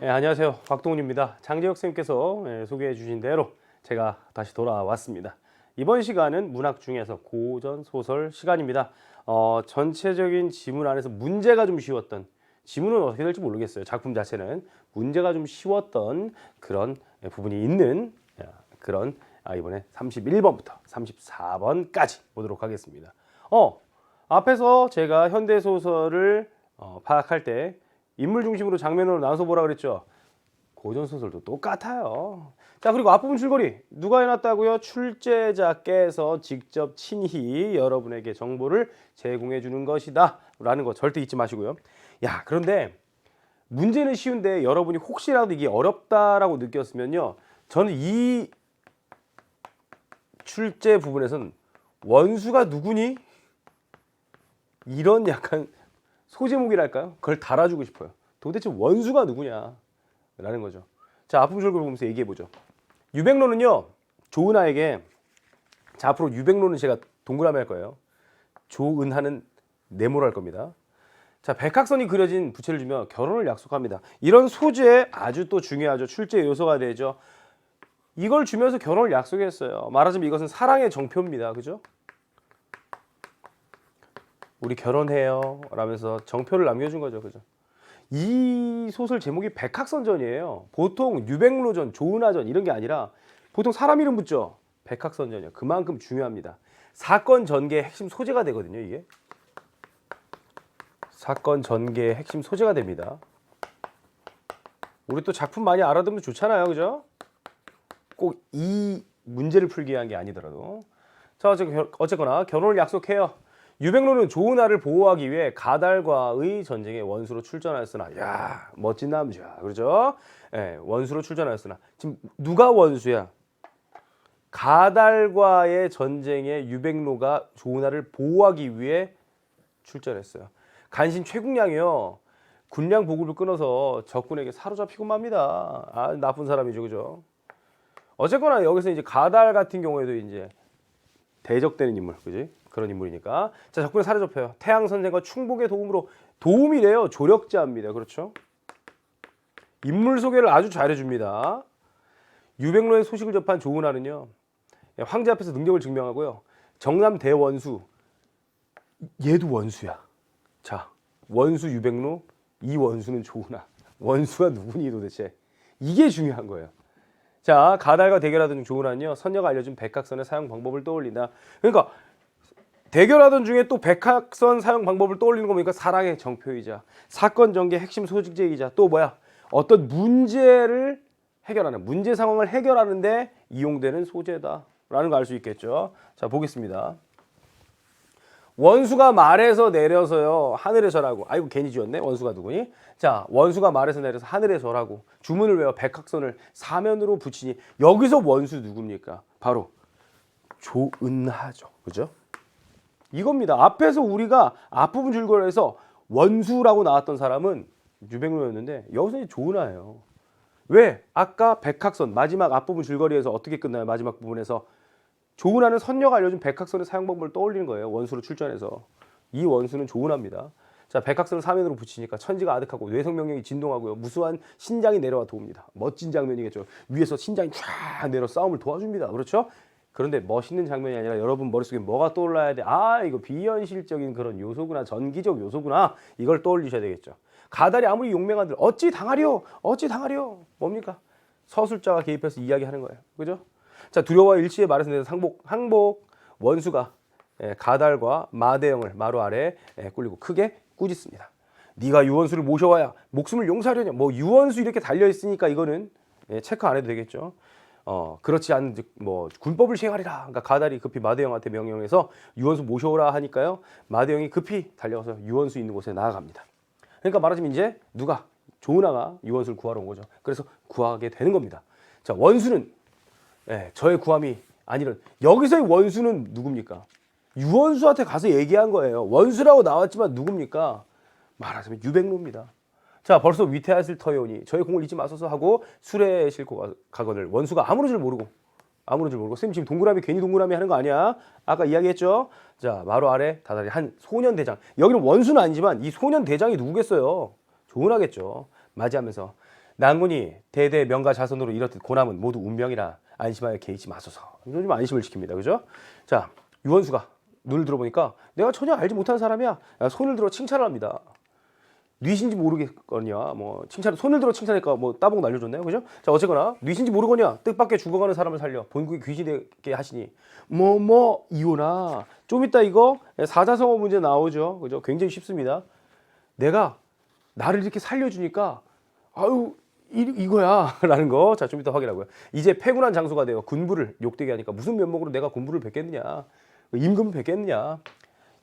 네, 안녕하세요. 곽동훈입니다. 장재혁 선생님께서 소개해 주신 대로 제가 다시 돌아왔습니다. 이번 시간은 문학 중에서 고전 소설 시간입니다. 전체적인 지문 안에서 문제가 좀 쉬웠던, 지문은 어떻게 될지 모르겠어요. 작품 자체는 문제가 좀 쉬웠던 그런 부분이 있는 그런 이번에 31번부터 34번까지 보도록 하겠습니다. 앞에서 제가 현대소설을 파악할 때 인물 중심으로 장면으로 나눠서 보라 그랬죠. 고전소설도 똑같아요. 자, 그리고 앞부분 줄거리 누가 해놨다고요? 출제자께서 직접 친히 여러분에게 정보를 제공해 주는 것이다 라는 거 절대 잊지 마시고요. 야, 그런데 문제는 쉬운데 여러분이 혹시라도 이게 어렵다라고 느꼈으면요, 저는 이 출제 부분에서는 원수가 누구니? 이런 약간 소제목이랄까요? 그걸 달아주고 싶어요. 도대체 원수가 누구냐 라는 거죠. 자, 앞부분 줄거리 보면서 얘기해보죠. 유백로는요, 조은하에게, 자, 앞으로 유백로는 제가 동그라미 할 거예요. 조은하는 네모로 할 겁니다. 자, 백학선이 그려진 부채를 주며 결혼을 약속합니다. 이런 소재 아주 또 중요하죠. 출제 요소가 되죠. 이걸 주면서 결혼을 약속했어요. 말하자면 이것은 사랑의 정표입니다. 그죠? 우리 결혼해요 라면서 정표를 남겨준 거죠. 그죠? 이 소설 제목이 백학선전이에요. 보통 유백로전, 조은하전 이런 게 아니라 보통 사람 이름 붙죠. 백학선전이요. 그만큼 중요합니다. 사건 전개의 핵심 소재가 되거든요. 이게 사건 전개의 핵심 소재가 됩니다. 우리 또 작품 많이 알아두면 좋잖아요. 그죠? 꼭 이 문제를 풀기 위한 게 아니더라도. 자, 어쨌거나 결혼을 약속해요. 유백로는 조은하를 보호하기 위해 가달과의 전쟁에 원수로 출전하였으나, 야, 멋진 남자, 그렇죠? 예, 원수로 출전하였으나 지금 누가 원수야? 가달과의 전쟁에 유백로가 조은하를 보호하기 위해 출전했어요. 간신 최국량이요, 군량 보급을 끊어서 적군에게 사로잡히고 맙니다. 아, 나쁜 사람이죠, 그죠? 어쨌거나 여기서 이제 가달 같은 경우에도 이제 대적되는 인물, 그지? 그런 인물이니까. 자, 적군에 사로잡혀요. 태양 선생과 충복의 도움으로, 도움이래요. 조력자입니다. 그렇죠? 인물 소개를 아주 잘해줍니다. 유백로의 소식을 접한 조은하는요. 황제 앞에서 능력을 증명하고요. 정남 대원수 얘도 원수야. 자, 원수 유백로, 이 원수는 조은하. 원수가 누구니 도대체? 이게 중요한 거예요. 자, 가달과 대결하던 중 조은하는요. 선녀가 알려준 백학선의 사용 방법을 떠올린다. 그러니까 대결하던 중에 또 백학선 사용 방법을 떠올리는 거 보니까 사랑의 정표이자 사건 전개 핵심 소직제이자 또 뭐야? 어떤 문제를 해결하는 문제 상황을 해결하는데 이용되는 소재다라는 거 알 수 있겠죠. 자, 보겠습니다. 원수가 말에서 내려서요 하늘에 절하고 아이고 괜히 지었네. 원수가 누구니? 자, 원수가 말에서 내려서 하늘에 절하고 주문을 외워 백학선을 사면으로 붙이니 여기서 원수 누굽니까? 바로 조은하죠. 그죠? 이겁니다. 앞에서 우리가 앞부분 줄거리에서 원수라고 나왔던 사람은 유백로였는데 여기서 이제 조은하예요. 왜? 아까 백학선 마지막 앞부분 줄거리에서 어떻게 끝나요? 마지막 부분에서 조은하는 선녀가 알려준 백학선의 사용 방법을 떠올리는 거예요. 원수로 출전해서. 이 원수는 조은하입니다. 자, 백학선을 사면으로 붙이니까 천지가 아득하고 뇌성명령이 진동하고요. 무수한 신장이 내려와 도웁니다. 멋진 장면이겠죠. 위에서 신장이 쫙 내려 싸움을 도와줍니다. 그렇죠? 그런데 멋있는 장면이 아니라 여러분 머릿속에 뭐가 떠올라야 돼? 아, 이거 비현실적인 그런 요소구나. 전기적 요소구나. 이걸 떠올리셔야 되겠죠. 가달이 아무리 용맹한들 어찌 당하려? 어찌 당하려? 뭡니까? 서술자가 개입해서 이야기하는 거예요. 그죠? 자, 두려워와 일치의 말에서 내는 항복 원수가 가달과 마대영을 마루 아래에 꿀리고 크게 꾸짖습니다. 네가 유원수를 모셔와야 목숨을 용서하려냐? 뭐 유원수 이렇게 달려 있으니까 이거는 체크 안 해도 되겠죠. 그렇지 않은 뭐 군법을 시행하리라. 그러니까 가달이 급히 마대영한테 명령해서 유원수 모셔오라 하니까요. 마대영이 급히 달려가서 유원수 있는 곳에 나아갑니다. 그러니까 말하자면 이제 누가 조은하가 유원수를 구하러 온 거죠. 그래서 구하게 되는 겁니다. 자, 원수는 저의 구함이 아니런 여기서의 원수는 누굽니까? 유원수한테 가서 얘기한 거예요. 원수라고 나왔지만 누굽니까? 말하자면 유백로입니다. 자, 벌써 위태하실 터이오니 저의 공을 잊지 마소서 하고 수레에 싣고 가거늘 원수가 아무런 줄 모르고 선생님 지금 동그라미 괜히 동그라미 하는 거 아니야? 아까 이야기했죠? 자, 마루 아래 다다리 한 소년 대장. 여기는 원수는 아니지만 이 소년 대장이 누구겠어요? 조은하겠죠. 맞이하면서 난군이 대대 명가 자손으로 이렇듯 고남은 모두 운명이라 안심하여 개의치 마소서. 좀 안심을 시킵니다. 그죠? 자, 유원수가 눈을 들어보니까 내가 전혀 알지 못하는 사람이야. 손을 들어 칭찬을 합니다. 뉘신지 모르겠거냐, 뭐 칭찬 손을 들어 칭찬하니까 뭐 따봉 날려줬나요, 그죠? 자, 어쨌거나 뉘신지 모르거냐, 뜻밖의 죽어가는 사람을 살려 본국이 귀신되게 하시니 이오나 좀 이따 이거 사자성어 문제 나오죠, 그죠? 굉장히 쉽습니다. 내가 나를 이렇게 살려주니까 아유 이거야라는 거, 자, 좀 이따 확인하고요. 이제 패군한 장소가 되어 군부를 욕되게 하니까 무슨 면목으로 내가 군부를 뵙겠느냐, 임금을 뵙겠느냐,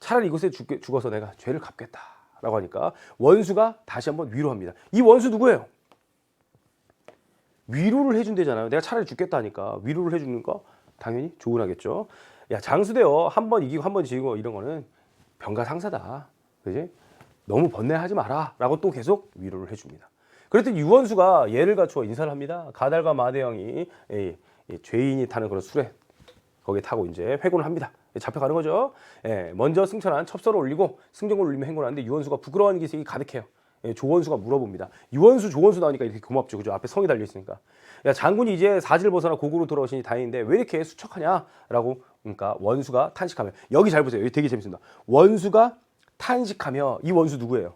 차라리 이곳에 죽어서 내가 죄를 갚겠다. 라고 하니까 원수가 다시 한번 위로합니다. 이 원수 누구예요? 위로를 해준대잖아요. 내가 차라리 죽겠다 하니까 위로를 해주는 거 당연히 조은하겠죠. 야, 장수되어 한 번 이기고 한 번 지고 이런 거는 병가상사다. 그지? 너무 번뇌하지 마라. 라고 또 계속 위로를 해줍니다. 그랬더니 유원수가 예를 갖추어 인사를 합니다. 가달과 마대영이 죄인이 타는 그런 수레 거기에 타고 이제 회군을 합니다. 잡혀가는 거죠. 먼저 승천한 첩서를 올리고 승정을 올리며 행군하는데 유원수가 부끄러워하는 기색이 가득해요. 조원수가 물어봅니다. 유원수, 조원수 나오니까 이렇게 고맙죠. 그죠? 앞에 성이 달려있으니까. 야, 장군이 이제 사지를 벗어나 고구로 돌아오시니 다행인데 왜 이렇게 수척하냐라고, 그러니까 원수가 탄식하며, 여기 잘 보세요. 여기 되게 재밌습니다. 원수가 탄식하며, 이 원수 누구예요?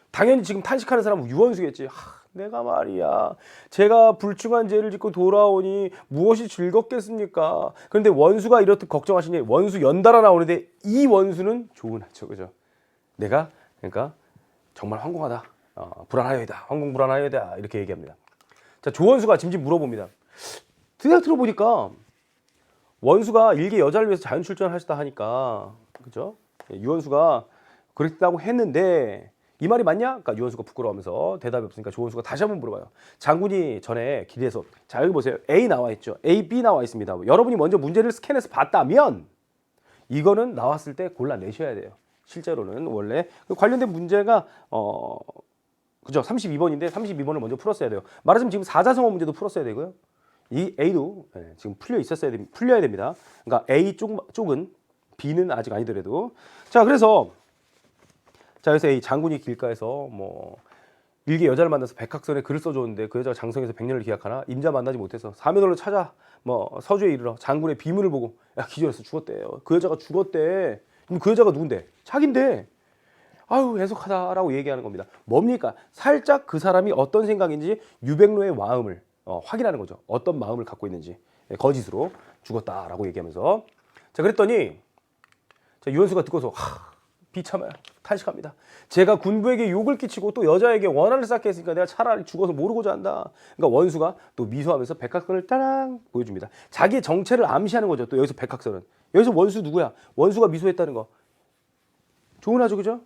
당연히 지금 탄식하는 사람은 유원수겠지. 내가 말이야, 제가 불충한 죄를 짓고 돌아오니 무엇이 즐겁겠습니까? 그런데 원수가 이렇듯 걱정하시니 원수 연달아 나오는데 이 원수는 조은하죠. 그죠? 내가 그러니까 정말 황공하다, 불안하여이다, 황공 불안하여이다, 이렇게 얘기합니다. 자, 조원수가 짐짓 물어봅니다. 생각 들어보니까 원수가 일개 여자를 위해서 자연 출전하셨다 하니까, 그죠? 유원수가 그랬다고 했는데 이 말이 맞냐? 그러니까 유원수가 부끄러워하면서 대답이 없으니까 조원수가 다시 한번 물어봐요. 장군이 전에 길에서, 자, 여기 보세요. A 나와 있죠. A, B 나와 있습니다. 여러분이 먼저 문제를 스캔해서 봤다면 이거는 나왔을 때 골라내셔야 돼요. 실제로는 원래 관련된 문제가 그죠? 32번인데 32번을 먼저 풀었어야 돼요. 말하자면 지금 사자성어 문제도 풀었어야 되고요. 이 A도 지금 풀려야 됩니다. 그러니까 A 쪽은 B는 아직 아니더라도. 자, 그래서 자, 그래서 이 장군이 길가에서 뭐 일개 여자를 만나서 백학선에 글을 써줬는데 그 여자가 장성에서 백년을 기약하나 임자 만나지 못해서 사면으로 찾아 뭐 서주에 이르러 장군의 비문을 보고 야 기절해서 죽었대요. 그 여자가 죽었대. 그럼 그 여자가 누군데? 자기인데. 아유 애석하다라고 얘기하는 겁니다. 뭡니까? 살짝 그 사람이 어떤 생각인지 유백로의 마음을 확인하는 거죠. 어떤 마음을 갖고 있는지. 거짓으로 죽었다라고 얘기하면서 자 그랬더니 자, 유원수가 듣고서 비참해요. 탄식합니다. 제가 군부에게 욕을 끼치고 또 여자에게 원한을 쌓게 했으니까 내가 차라리 죽어서 모르고자 한다. 그러니까 원수가 또 미소하면서 백학선을 따랑 보여줍니다. 자기의 정체를 암시하는 거죠. 또 여기서 백학선은. 여기서 원수 누구야? 원수가 미소했다는 거. 좋은하죠, 그죠?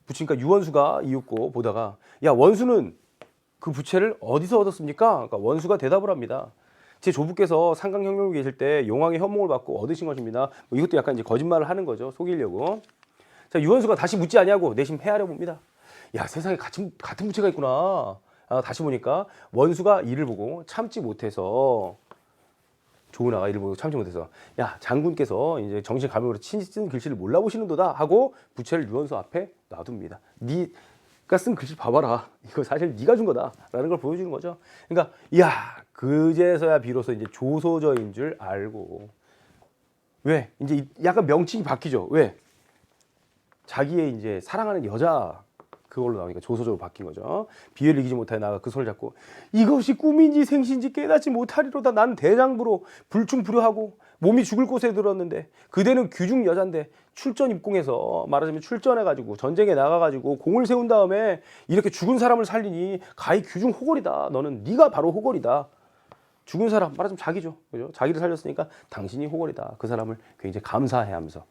부치니까 유원수가 이윽고 보다가 야 원수는 그 부채를 어디서 얻었습니까? 그러니까 원수가 대답을 합니다. 제 조부께서 상강형령에 계실 때 용왕의 현몽을 받고 얻으신 것입니다. 뭐 이것도 약간 이제 거짓말을 하는 거죠. 속이려고. 자, 유원수가 다시 묻지 아니하고 내심 헤아려 봅니다. 야, 세상에 같은 부채가 있구나. 다시 보니까 원수가 이를 보고 참지 못해서 조은아가 이를 보고 참지 못해서 야, 장군께서 이제 정신 가물으로 친히 쓴 글씨를 몰라보시는도다 하고 부채를 유원수 앞에 놔둡니다. 네가 쓴 글씨 봐봐라. 이거 사실 네가 준 거다라는 걸 보여주는 거죠. 그러니까 야, 그제서야 비로소 이제 조소저인 줄 알고 왜 이제 약간 명칭이 바뀌죠. 왜? 자기의 이제 사랑하는 여자 그걸로 나오니까 조소적으로 바뀐 거죠. 비애를 이기지 못하여 나가 그 손을 잡고 이것이 꿈인지 생신지 깨닫지 못하리로다. 나는 대장부로 불충불효하고 몸이 죽을 곳에 들었는데 그대는 귀중 여잔데 출전 입궁해서 말하자면 출전해가지고 전쟁에 나가가지고 공을 세운 다음에 이렇게 죽은 사람을 살리니 가히 귀중 호걸이다. 너는 네가 바로 호걸이다. 죽은 사람 말하자면 자기죠. 그죠? 자기를 살렸으니까 당신이 호걸이다. 그 사람을 굉장히 감사해하면서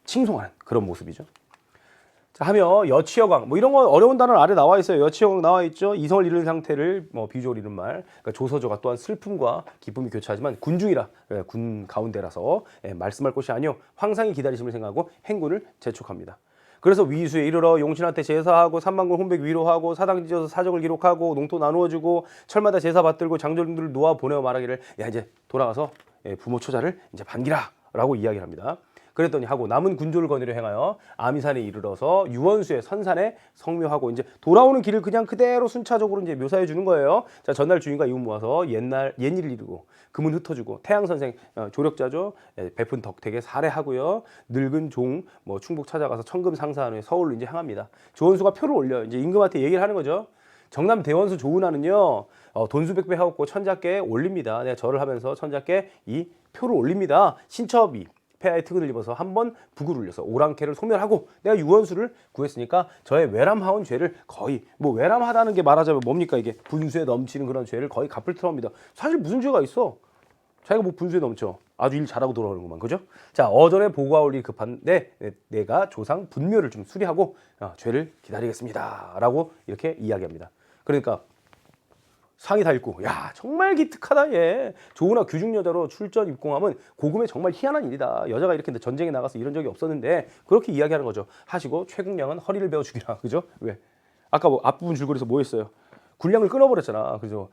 칭송하는 그런 모습이죠. 자, 하며 여치여광 뭐 이런 건 어려운 단어 아래 나와 있어요. 여치여광 나와 있죠. 이성을 잃은 상태를 비주얼 잃은 말. 그러니까 조서조가 또한 슬픔과 기쁨이 교차하지만 군중이라 군 가운데라서 말씀할 것이 아니요 황상이 기다리심을 생각하고 행군을 재촉합니다. 그래서 위수에 이르러 용신한테 제사하고 삼만군 혼백 위로하고 사당 지어서 사적을 기록하고 농토 나누어주고 철마다 제사 받들고 장졸들을 놓아 보내어 말하기를 야 이제 돌아가서 부모 초자를 이제 반기라라고 이야기를 합니다. 그랬더니 하고 남은 군조를 거느려 행하여 아미산에 이르러서 유원수의 선산에 성묘하고 이제 돌아오는 길을 그냥 그대로 순차적으로 이제 묘사해 주는 거예요. 자 전날 주인과 이웃 모아서 옛일을 이루고 금은 흩어주고 태양 선생 조력자죠. 베푼 덕택에 살해하고요. 늙은 종 충북 찾아가서 천금 상사한 후에 서울로 이제 향합니다. 조원수가 표를 올려 이제 임금한테 얘기를 하는 거죠. 정남 대원수 조은하는요 돈 수백 배 하고 천자께 올립니다. 내가 절을 하면서 천자께 이 표를 올립니다. 신첩이 폐하의 특은을 입어서 한번 북을 울려서 오랑캐를 소멸하고 내가 유원수를 구했으니까 저의 외람하온 죄를 거의 외람하다는 게 말하자면 뭡니까 이게 분수에 넘치는 그런 죄를 거의 갚을 틀어옵니다. 사실 무슨 죄가 있어? 자기가 분수에 넘쳐 아주 일 잘하고 돌아오는구만 그죠? 자 어전에 보고가 올 일 급한데 내가 조상 분묘를 좀 수리하고 죄를 기다리겠습니다 라고 이렇게 이야기합니다. 그러니까 상이 다 읽고 야 정말 기특하다 얘 조은아 귀중 여자로 출전 입궁하면 고금에 정말 희한한 일이다. 여자가 이렇게 전쟁에 나가서 이런 적이 없었는데 그렇게 이야기하는 거죠. 하시고 최국량은 허리를 베어 죽이라 그죠? 왜? 아까 앞부분 줄거리에서 뭐 했어요? 군량을 끊어버렸잖아. 그래서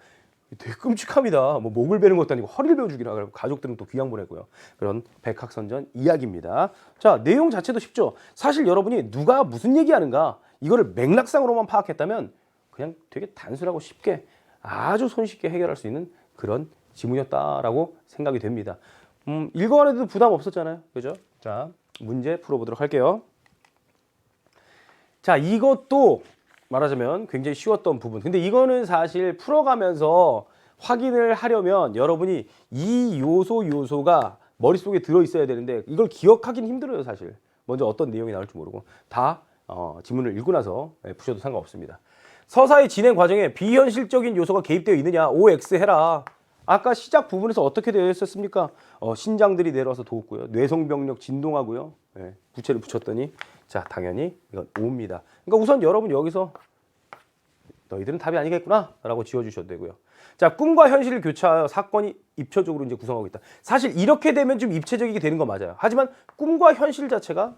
되게 끔찍합니다. 목을 베는 것도 아니고 허리를 베어 죽이라. 그리고 가족들은 또 귀양 보내고요. 그런 백학선전 이야기입니다. 자 내용 자체도 쉽죠. 사실 여러분이 누가 무슨 얘기하는가 이거를 맥락상으로만 파악했다면 그냥 되게 단순하고 쉽게 아주 손쉽게 해결할 수 있는 그런 지문이었다라고 생각이 됩니다. 읽어가는데도 부담 없었잖아요. 그죠? 자, 문제 풀어보도록 할게요. 자, 이것도 말하자면 굉장히 쉬웠던 부분. 근데 이거는 사실 풀어가면서 확인을 하려면 여러분이 이 요소가 머릿속에 들어있어야 되는데 이걸 기억하기는 힘들어요, 사실. 먼저 어떤 내용이 나올지 모르고. 다 지문을 읽고 나서 푸셔도 상관없습니다. 서사의 진행 과정에 비현실적인 요소가 개입되어 있느냐 OX 해라. 아까 시작 부분에서 어떻게 되어 있었습니까? 신장들이 내려와서 도웠고요. 뇌성병력 진동하고요. 부채를 붙였더니 자 당연히 이건 O입니다. 그러니까 우선 여러분 여기서 너희들은 답이 아니겠구나 라고 지어주셔도 되고요. 자 꿈과 현실을 교차하여 사건이 입체적으로 이제 구성하고 있다. 사실 이렇게 되면 좀 입체적이게 되는 건 맞아요. 하지만 꿈과 현실 자체가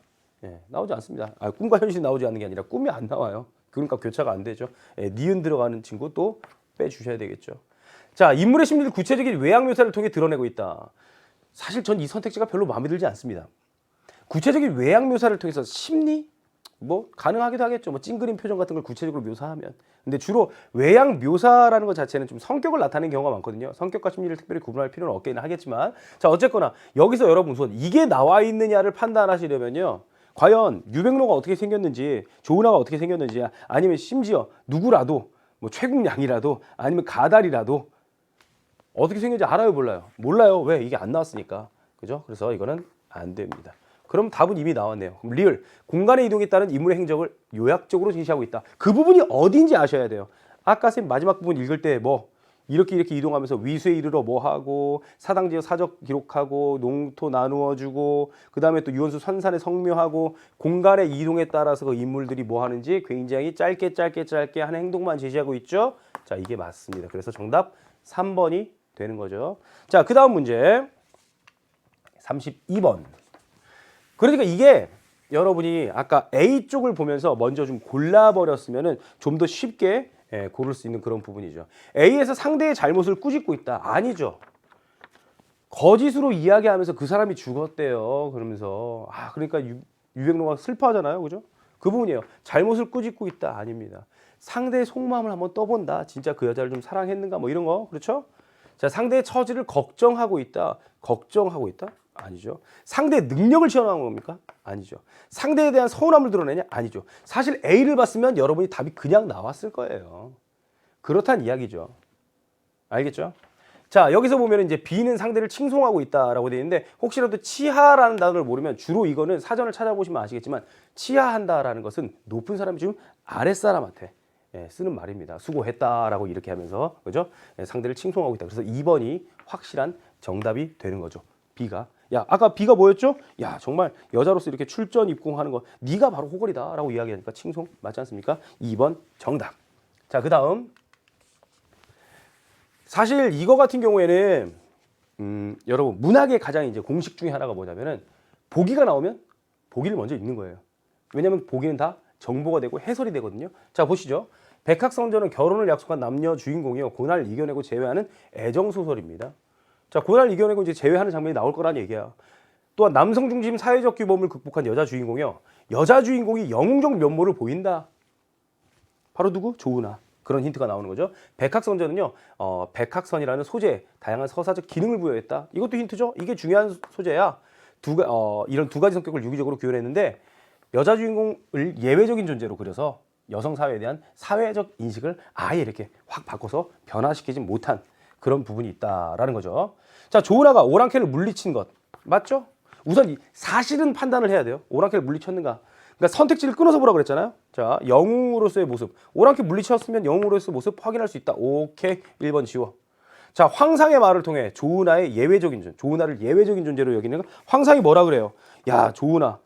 나오지 않습니다. 꿈과 현실이 나오지 않는 게 아니라 꿈이 안 나와요. 그러니까 교차가 안 되죠. 니은 들어가는 친구 또 빼주셔야 되겠죠. 자, 인물의 심리를 구체적인 외양 묘사를 통해 드러내고 있다. 사실 전 이 선택지가 별로 마음에 들지 않습니다. 구체적인 외양 묘사를 통해서 심리? 뭐 가능하기도 하겠죠. 뭐 찡그린 표정 같은 걸 구체적으로 묘사하면. 근데 주로 외양 묘사라는 것 자체는 좀 성격을 나타내는 경우가 많거든요. 성격과 심리를 특별히 구분할 필요는 없긴 하겠지만, 자 어쨌거나 여기서 여러분 우선 이게 나와 있느냐를 판단하시려면요, 과연 유백로가 어떻게 생겼는지, 조은아가 어떻게 생겼는지, 아니면 심지어 누구라도 뭐 최국량이라도 아니면 가달이라도 어떻게 생겼는지 알아요, 몰라요? 몰라요. 왜? 이게 안 나왔으니까. 그죠? 그래서 이거는 안 됩니다. 그럼 답은 이미 나왔네요. 그럼 리을, 공간의 이동에 따른 인물의 행적을 요약적으로 제시하고 있다. 그 부분이 어딘지 아셔야 돼요. 아까 쌤 마지막 부분 읽을 때 뭐 이렇게 이동하면서 위수에 이르러 뭐 하고, 사당지어 사적 기록하고, 농토 나누어주고, 그 다음에 또 유원수 선산에 성묘하고, 공간의 이동에 따라서 그 인물들이 뭐 하는지 굉장히 짧게 하는 행동만 제시하고 있죠. 자, 이게 맞습니다. 그래서 정답 3번이 되는 거죠. 자, 그 다음 문제 32번. 그러니까 이게 여러분이 아까 A 쪽을 보면서 먼저 좀 골라버렸으면은 좀 더 쉽게 고를 수 있는 그런 부분이죠. A에서 상대의 잘못을 꾸짖고 있다. 아니죠. 거짓으로 이야기하면서 그 사람이 죽었대요. 그러면서 그러니까 유백로가 슬퍼하잖아요. 그죠? 그 부분이에요. 잘못을 꾸짖고 있다. 아닙니다. 상대의 속마음을 한번 떠본다. 진짜 그 여자를 좀 사랑했는가 뭐 이런 거. 그렇죠? 자, 상대의 처지를 걱정하고 있다. 걱정하고 있다? 아니죠. 상대의 능력을 시험하는 겁니까? 아니죠. 상대에 대한 서운함을 드러내냐? 아니죠. 사실 A를 봤으면 여러분이 답이 그냥 나왔을 거예요. 그렇다는 이야기죠. 알겠죠? 자, 여기서 보면 이제 B는 상대를 칭송하고 있다라고 되어 있는데, 혹시라도 치하라는 단어를 모르면 주로 이거는 사전을 찾아보시면 아시겠지만, 치하한다라는 것은 높은 사람이 지금 아랫사람한테 쓰는 말입니다. 수고했다라고 이렇게 하면서, 그죠? 상대를 칭송하고 있다. 그래서 2번이 확실한 정답이 되는 거죠. B가. 야, 아까 B가 뭐였죠? 야, 정말 여자로서 이렇게 출전 입궁하는 거 네가 바로 호걸이다라고 이야기하니까 칭송 맞지 않습니까? 2번 정답. 자, 그 다음 사실 이거 같은 경우에는 여러분 문학의 가장 이제 공식 중에 하나가 뭐냐면은 보기가 나오면 보기를 먼저 읽는 거예요. 왜냐하면 보기는 다 정보가 되고 해설이 되거든요. 자, 보시죠. 백학성전은 결혼을 약속한 남녀 주인공이요, 고난을 이겨내고 제외하는 애정 소설입니다. 자, 고난을 이겨내고 이제 제외하는 장면이 나올 거란 얘기야. 또한 남성 중심 사회적 규범을 극복한 여자 주인공이요, 여자 주인공이 영웅적 면모를 보인다. 바로 누구? 조은아. 그런 힌트가 나오는 거죠. 백학선전은요, 백학선이라는 소재, 다양한 서사적 기능을 부여했다. 이것도 힌트죠. 이게 중요한 소재야. 이런 두 가지 성격을 유기적으로 구현했는데, 여자 주인공을 예외적인 존재로 그려서 여성 사회에 대한 사회적 인식을 아예 이렇게 확 바꿔서 변화시키지 못한 그런 부분이 있다라는 거죠. 자, 조은아가 오랑캐를 물리친 것 맞죠? 우선 이 사실은 판단을 해야 돼요. 오랑캐를 물리쳤는가? 그러니까 선택지를 끊어서 보라 그랬잖아요. 자, 영웅으로서의 모습. 오랑캐 물리쳤으면 영웅으로서의 모습 확인할 수 있다. 오케이. 1번 지워. 자, 황상의 말을 통해 조은아의 예외적인 존재, 조은아를 예외적인 존재로 여기는 거. 황상이 뭐라 그래요? 야, 조은아,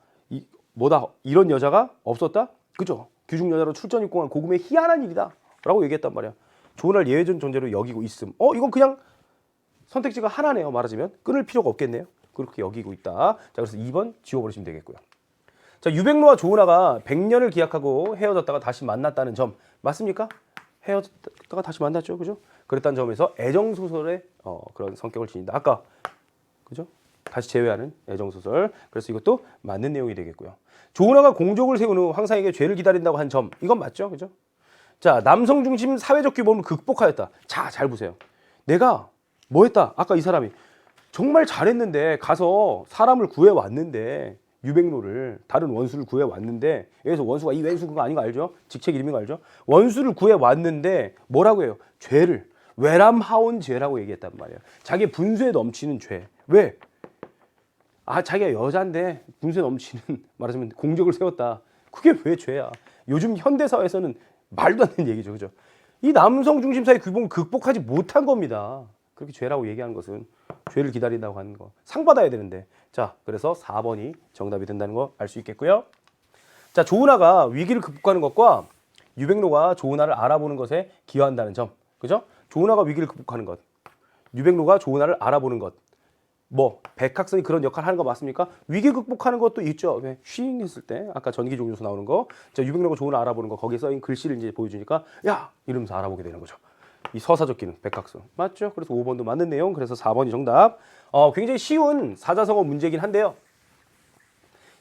이런 여자가 없었다? 그죠? 귀중 여자로 출전 입궁한 고금의 희한한 일이다. 라고 얘기했단 말이야. 조은아를 예외적인 존재로 여기고 있음. 이건 그냥 선택지가 하나네요. 말하자면 끊을 필요가 없겠네요. 그렇게 여기고 있다. 자, 그래서 2번 지워버리시면 되겠고요. 자, 유백로와 조은아가 100년을 기약하고 헤어졌다가 다시 만났다는 점 맞습니까? 헤어졌다가 다시 만났죠, 그죠? 그랬다는 점에서 애정 소설의 그런 성격을 지닌다. 아까 그죠? 다시 제외하는 애정 소설. 그래서 이것도 맞는 내용이 되겠고요. 조은아가 공적을 세운 후 황상에게 죄를 기다린다고 한 점, 이건 맞죠, 그죠? 자, 남성 중심 사회적 규범을 극복하였다. 자, 잘 보세요. 내가 뭐 했다? 아까 이 사람이 정말 잘했는데, 가서 사람을 구해왔는데, 유백로를, 다른 원수를 구해왔는데, 여기서 원수가 이 왼수 그거 아닌 거 알죠? 직책 이름인 거 알죠? 원수를 구해왔는데 뭐라고 해요? 죄를 외람하온 죄라고 얘기했단 말이에요. 자기의 분수에 넘치는 죄. 왜? 자기가 여잔데 분수에 넘치는, 말하자면 공적을 세웠다. 그게 왜 죄야? 요즘 현대사회에서는 말도 안 되는 얘기죠, 그죠? 이 남성 중심 사회 규범을 극복하지 못한 겁니다. 그렇게 죄라고 얘기하는 것은 죄를 기다린다고 하는 거, 상 받아야 되는데. 자, 그래서 4번이 정답이 된다는 거 알 수 있겠고요. 자, 조은아가 위기를 극복하는 것과 유백로가 조은아를 알아보는 것에 기여한다는 점, 그죠? 조은아가 위기를 극복하는 것, 유백로가 조은아를 알아보는 것, 뭐 백학선이 그런 역할을 하는 거 맞습니까? 위기 극복하는 것도 있죠. 왜? 쉬잉 했을 때 아까 전기종료소 나오는 거, 자, 유백로가 조은아 알아보는 거, 거기에 써있는 글씨를 이제 보여주니까 야, 이러면서 알아보게 되는 거죠. 이 서사적 기능, 백학선 맞죠? 그래서 5번도 맞는 내용. 그래서 4번이 정답. 굉장히 쉬운 사자성어 문제긴 한데요,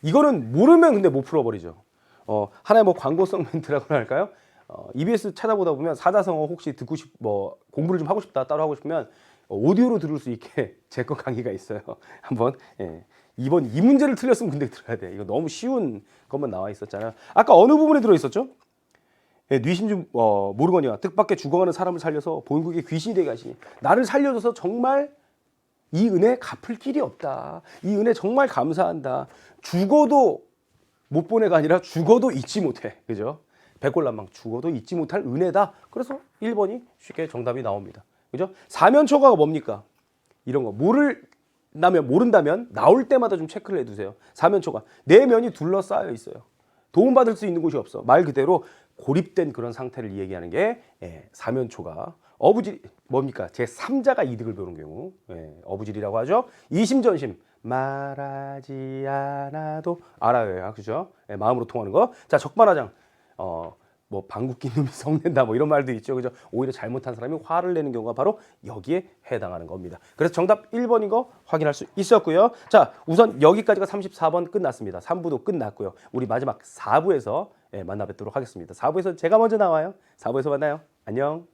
이거는 모르면 근데 못 풀어버리죠. 하나의 뭐 광고성 멘트라고 할까요? EBS 찾아보다 보면 사자성어 혹시 공부를 좀 하고 싶다 따로 하고 싶으면 오디오로 들을 수 있게 제 거 강의가 있어요. 한번 이번 이 문제를 틀렸으면 근데 들어야 돼. 이거 너무 쉬운 것만 나와 있었잖아요. 아까 어느 부분에 들어 있었죠? 뉘신주 모르거니와 뜻밖의 죽어가는 사람을 살려서 본국의 귀신이 되게 하시니 나를 살려줘서 정말 이 은혜 갚을 길이 없다. 이 은혜 정말 감사한다. 죽어도 못 보내가 아니라 죽어도 잊지 못해. 그죠? 백골난방 죽어도 잊지 못할 은혜다. 그래서 1번이 쉽게 정답이 나옵니다. 그죠? 사면초가가 뭡니까? 이런 거 모른다면 나올 때마다 좀 체크를 해두세요. 사면초가 내면이 둘러싸여 있어요. 도움받을 수 있는 곳이 없어. 말 그대로 고립된 그런 상태를 얘기하는 게 사면초가. 어부질 뭡니까? 제 3자가 이득을 보는 경우 어부질이라고 하죠. 이심전심 말하지 않아도 알아요. 그죠? 마음으로 통하는 거. 자, 적반하장. 뭐 방귀 낀 놈이 성낸다 뭐 이런 말도 있죠. 그죠? 오히려 잘못한 사람이 화를 내는 경우가 바로 여기에 해당하는 겁니다. 그래서 정답 1번인 거 확인할 수 있었고요. 자, 우선 여기까지가 34번 끝났습니다. 3부도 끝났고요. 우리 마지막 4부에서 만나 뵙도록 하겠습니다. 4부에서 제가 먼저 나와요. 4부에서 만나요. 안녕.